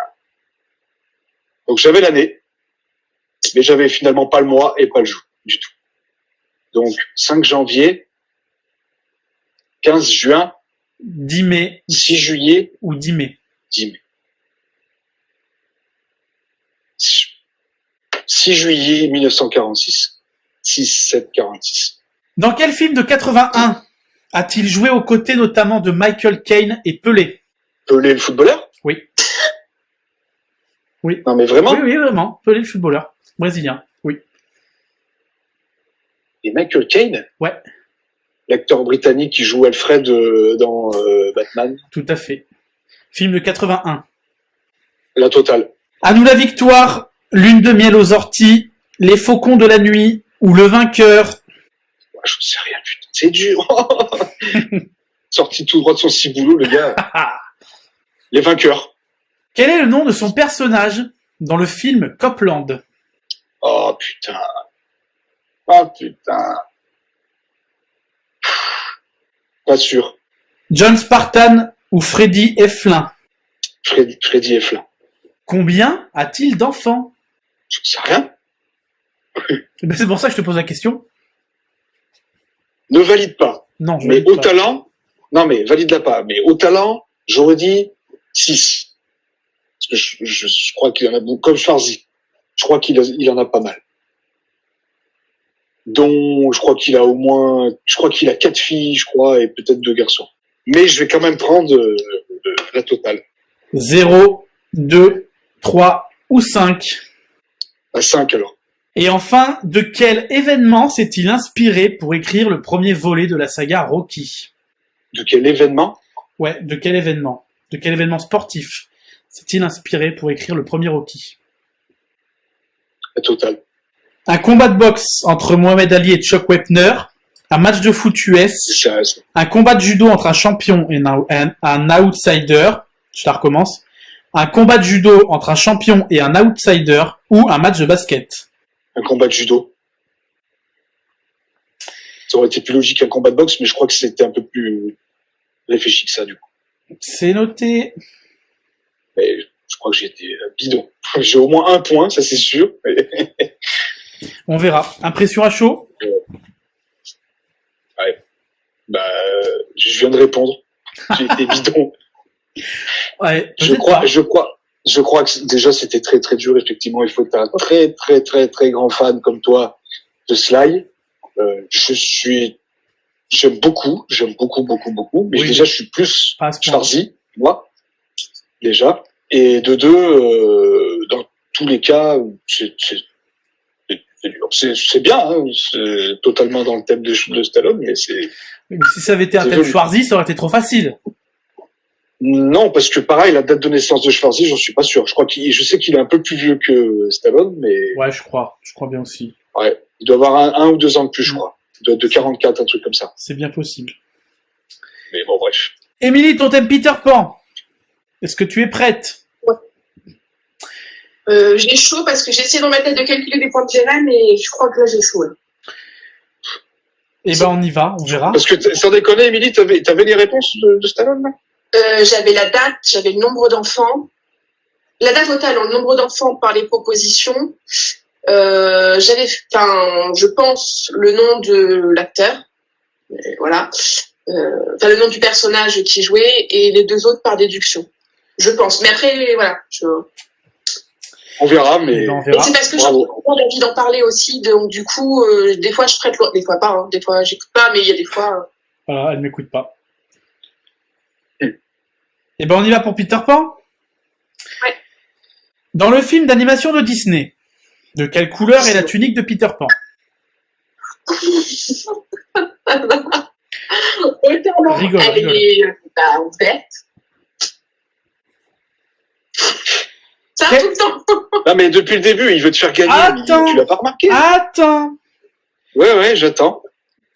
Donc j'avais l'année, mais j'avais finalement pas le mois et pas le jour du tout. Donc 5 janvier, 15 juin, 10 mai 6 juillet, ou 10 mai. 10 mai. 6 juillet 1946. 6-7-46. Dans quel film de 81 a-t-il joué aux côtés notamment de Michael Caine et Pelé? Pelé le footballeur? Oui. Oui. Non mais vraiment? Oui, oui, vraiment. Pelé le footballeur brésilien. Oui. Et Michael Caine? Ouais, L'acteur britannique qui joue Alfred dans Batman? tout à fait. Film de 81. La totale. À nous la victoire, lune de miel aux orties, les faucons de la nuit ou le vainqueur. Ouais, je sais rien, putain. C'est dur. Sorti tout droit de son ciboulot, le gars. Les vainqueurs. Quel est le nom de son personnage dans le film Copland? Oh putain. Oh putain. Pas sûr. John Spartan ou Freddy Eflin? Freddy Eflin. Combien a-t-il d'enfants? Je sais rien. Ben, c'est pour ça que je te pose la question. Ne valide pas. Non, je Mais valide au pas. talent, non mais valide-la pas. Mais au talent, j'aurais dit 6. Parce que je crois qu'il y en a beaucoup. Comme Schwarzy. Je crois il en a pas mal. Dont, je crois qu'il a 4 filles, je crois, et peut-être 2 garçons. Mais je vais quand même prendre la totale. 0, 2, 3 ou 5. À 5 alors. Et enfin, de quel événement s'est-il inspiré pour écrire le premier volet de la saga Rocky? De quel événement? Ouais, de quel événement? De quel événement sportif s'est-il inspiré pour écrire le premier Rocky? La totale. Un combat de boxe entre Mohamed Ali et Chuck Wepner, un match de foot US, Sérieusement. un combat de judo entre un champion et un outsider, je la recommence, un combat de judo entre un champion et un outsider, ou un match de basket. Un combat de judo. Ça aurait été plus logique qu'un combat de boxe, mais je crois que c'était un peu plus réfléchi que ça, du coup. C'est noté. Mais je crois que j'ai été bidon. J'ai au moins un point, ça c'est sûr. On verra. Impression à chaud? Bah, Je viens de répondre. J'ai été bidon. Ouais, Je crois que déjà c'était très très dur. Effectivement, il faut être un très très très très grand fan comme toi de Sly. J'aime beaucoup, mais Oui. déjà je suis plus Pas à ce point. Schwarzy, moi, déjà. Et de deux, dans tous les cas, c'est bien, hein, c'est totalement dans le thème de Stallone, mais c'est Mais si ça avait été un C'est thème joli. Schwarzy, ça aurait été trop facile. non, parce que pareil, la date de naissance de Schwarzy, j'en suis pas sûr. Je sais qu'il est un peu plus vieux que Stallone, mais Ouais, je crois bien aussi. ouais, il doit avoir un ou 2 ans de plus, je crois. Il doit être de 44, un truc comme ça. C'est bien possible. Mais bon, bref. Émilie, ton thème Peter Pan. Est-ce que tu es prête? J'ai chaud parce que j'ai essayé dans ma tête de calculer des points de Jérém et je crois que là j'ai chaud. Là. Eh ben, on y va, on verra. Parce que, sans déconner, Émilie, t'avais les réponses de Stallone, là? J'avais la date, j'avais le nombre d'enfants. La date totale, le nombre d'enfants par les propositions. Je pense, le nom de l'acteur. Voilà. Le nom du personnage qui jouait et les 2 autres par déduction. Je pense. Mais après, voilà. On verra, Eh mais ben, on Et verra. c'est parce que j'ai Bravo. envie d'en parler aussi. Donc, du coup, des fois, je prête l'oreille. Des fois pas, hein. Des fois, j'écoute pas, mais il y a des fois... Voilà, elle m'écoute pas. Eh ben, on y va pour Peter Pan? Ouais. Dans le film d'animation de Disney, de quelle couleur est la tunique de Peter Pan? Rigole, Elle est verte. Ça Mais- tout le temps. non, mais depuis le début, il veut te faire gagner. Attends. Tu l'as pas remarqué? Attends! Ouais, j'attends.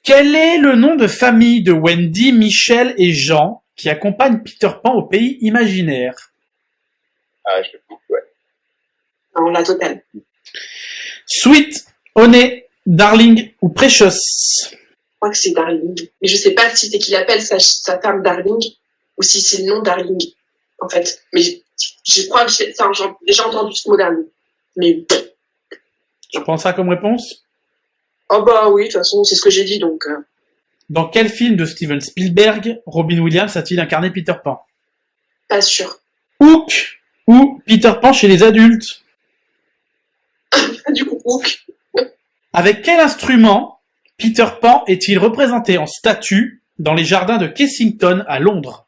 Quel est le nom de famille de Wendy, Michel et Jean qui accompagnent Peter Pan au pays imaginaire? Ah, ouais. Non, la totale. Sweet, Honey, Darling ou Precious? Je crois que c'est Darling. Mais je sais pas si c'est qu'il appelle sa femme Darling ou si c'est le nom Darling, en fait. Mais je crois que j'ai déjà entendu ce mot Darling. Mais, Tu prends ça comme réponse? oh bah oui, de toute façon, c'est ce que j'ai dit, donc, Dans quel film de Steven Spielberg Robin Williams a-t-il incarné Peter Pan? pas sûr. Hook ou Peter Pan chez les adultes? Du coup, Hook. Avec quel instrument Peter Pan est-il représenté en statue dans les jardins de Kensington à Londres?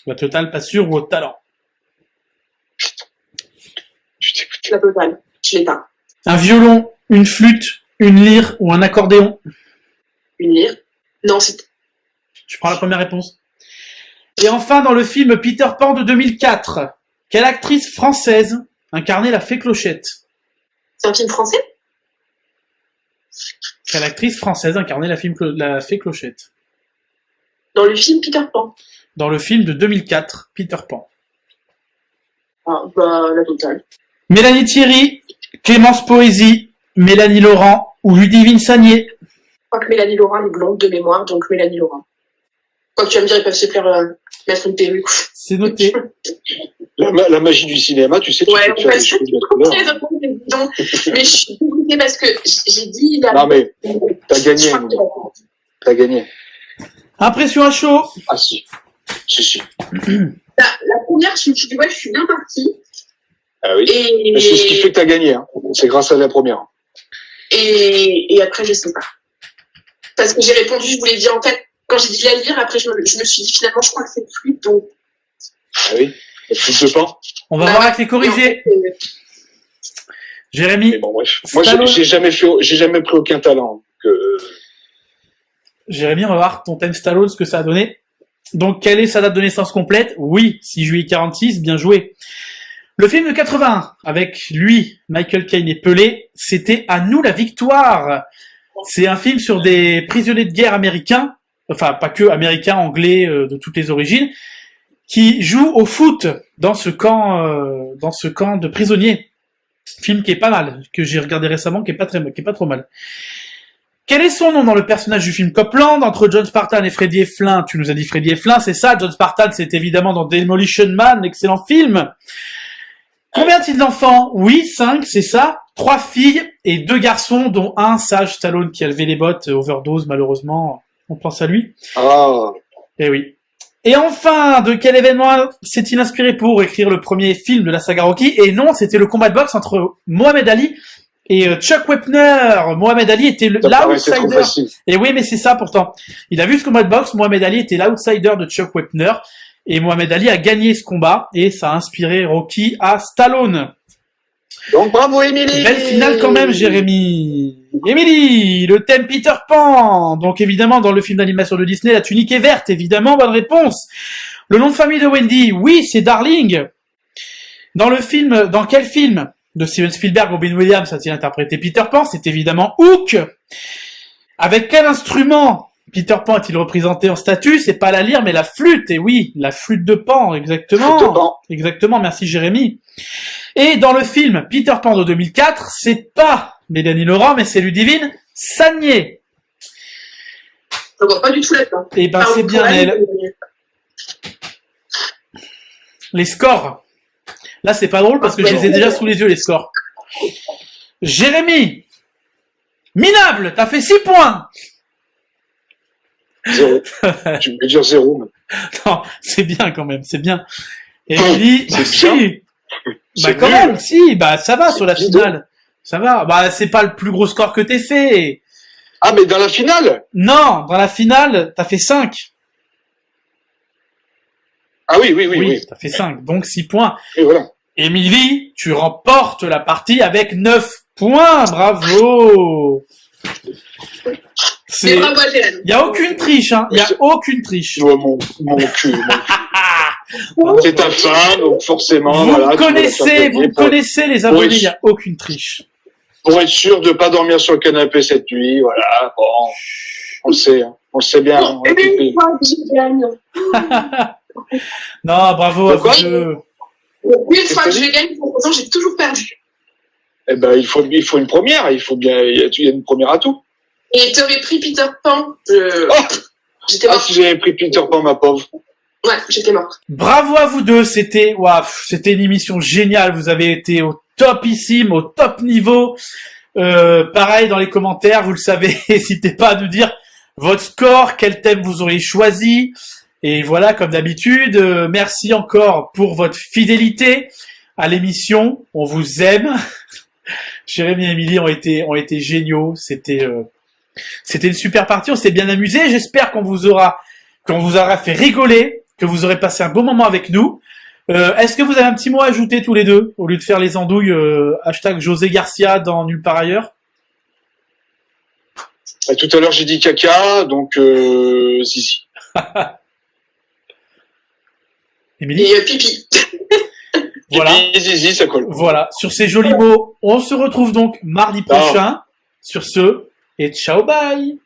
La totale, pas sûr, ou au talent? Je t'écoute. La totale. Je l'ai pas. Un violon, une flûte, une lyre ou un accordéon? Une lyre. Non, c'est Je prends la première réponse. Et enfin, dans le film Peter Pan de 2004, quelle actrice française incarnait la fée Clochette? un film français? Quelle actrice française incarnait la fée Clochette? Dans le film Peter Pan. Dans le film de 2004, Peter Pan. Ah, bah, la totale. Mélanie Thierry, Clémence Poésie, Mélanie Laurent ou Ludivine Sagné? Je crois que Mélanie Laurent est blonde de mémoire, donc Mélanie Laurent. Quoi que tu vas me dire, ils peuvent se faire mettre une perruque. C'est noté. La magie du cinéma, tu sais, tu Ouais, peux on te faire passe des sur choses de couleur. Mais je suis dégoûtée parce que j'ai dit... Non, mais t'as gagné, Émilie. T'as gagné. Impression à chaud. Ah, si. Si. La première, je suis bien partie. Ah oui. Mais c'est ce qui fait que t'as gagné, hein. C'est grâce à la première. Et après, je sais pas. Parce que j'ai répondu, je voulais dire, en fait, quand j'ai dit la lire, après, je me suis dit, finalement, je crois que c'est flûte, donc... Ah oui. La flûte de Pan. On va voir avec les corrigés. Jérémy, Mais bon, bref. Moi, Stallone. j'ai jamais pris aucun talent. Jérémy, on va voir ton thème Stallone, ce que ça a donné. Donc, quelle est sa date de naissance complète? Oui, 6 juillet 46, bien joué. Le film de 81, avec lui, Michael Caine et Pelé, c'était À nous la victoire. C'est un film sur des prisonniers de guerre américains, enfin pas que américains, anglais, de toutes les origines, qui jouent au foot dans ce camp de prisonniers. Film qui est pas mal, que j'ai regardé récemment, qui est pas trop mal. Quel est son nom dans le personnage du film Copland entre John Spartan et Freddy Eflin? Tu nous as dit Freddy Eflin, c'est ça. John Spartan, c'est évidemment dans Demolition Man, excellent film. Combien a-t-il d'enfants? Oui, 5, c'est ça. 3 filles et 2 garçons, dont un sage Stallone qui a levé les bottes, overdose malheureusement. On pense à lui. Ah, Eh oui. Et enfin, de quel événement s'est-il inspiré pour écrire le premier film de la saga Rocky? Et non, c'était le combat de boxe entre Mohamed Ali et Chuck Wepner. Mohamed Ali était ça paraissait trop l'outsider. facile. Et oui, mais c'est ça pourtant. Il a vu ce combat de boxe, Mohamed Ali était l'outsider de Chuck Wepner. Et Mohamed Ali a gagné ce combat et ça a inspiré Rocky à Stallone. Donc bravo, Émilie. Belle finale quand même, Jérémy. Émilie, le thème Peter Pan. Donc évidemment, dans le film d'animation de Disney, la tunique est verte. Évidemment, bonne réponse. Le nom de famille de Wendy, oui, c'est Darling. Dans quel film de Steven Spielberg, Robin Williams a-t-il interprété Peter Pan? C'est évidemment Hook. Avec quel instrument Peter Pan est-il représenté en statue? C'est pas la lyre, mais la flûte. Et oui, la flûte de Pan, exactement. Flûte de Pan. Exactement, merci Jérémy. Et dans le film Peter Pan de 2004, c'est pas Mélanie Laurent, mais c'est Ludivine Sagné. Je vois pas du tout là-dedans. Et ben c'est bien elle. Les scores. Là, c'est pas drôle parce que je les ai déjà sous les yeux, les scores. Jérémy. Minable, t'as fait 6 points. 0. Tu peux dire 0. Mais... Non, c'est bien quand même, c'est bien. Et Émilie, C'est si. bien. Bah C'est quand nul. même, si, bah ça va sur la dis finale. Ça va. Bah c'est pas le plus gros score que t'aies fait. Ah, mais dans la finale. Non, dans la finale, t'as fait 5. Ah oui. T'as fait 5, donc 6 points. Et voilà. Émilie, tu remportes la partie avec 9 points. Bravo. Mais bravo à Gérald. Il y a aucune triche, hein. Il y a aucune triche. Oh, mon cul. C'est ta fin, donc forcément, Vous voilà. me tu vas la connaissez, faire vous gagner me connaissez les abonnés, il n'y a aucune triche. pour être sûr de pas dormir sur le canapé cette nuit, voilà. Bon, on le sait, hein. On le sait bien. Bon, on est et occupé. une fois que je gagne. Non, bravo à Pourquoi vous deux. Une fois que je gagne, pour l'instant, j'ai toujours perdu. Eh ben, il faut une première. Il y a une première à tout. Et t'aurais pris Peter Pan. J'étais Ah, morte. si j'avais pris Peter Pan, ma pauvre. Ouais, j'étais morte. Bravo à vous deux, c'était une émission géniale, vous avez été au topissime, au top niveau. Pareil dans les commentaires, vous le savez, n'hésitez pas à nous dire votre score, quel thème vous auriez choisi. Et voilà, comme d'habitude, merci encore pour votre fidélité à l'émission, on vous aime. Jérémy et Émilie ont été géniaux, c'était une super partie, on s'est bien amusé, j'espère qu'on vous aura fait rigoler, que vous aurez passé un bon moment avec nous. Est-ce que vous avez un petit mot à ajouter tous les deux, au lieu de faire les andouilles, hashtag José Garcia dans Nulle part ailleurs? Tout à l'heure, j'ai dit caca, donc zizi. Émilie? Et pipi. Voilà. Et zizi, ça colle. Voilà. Sur ces jolis mots, on se retrouve donc mardi prochain. Sur ce, et ciao bye!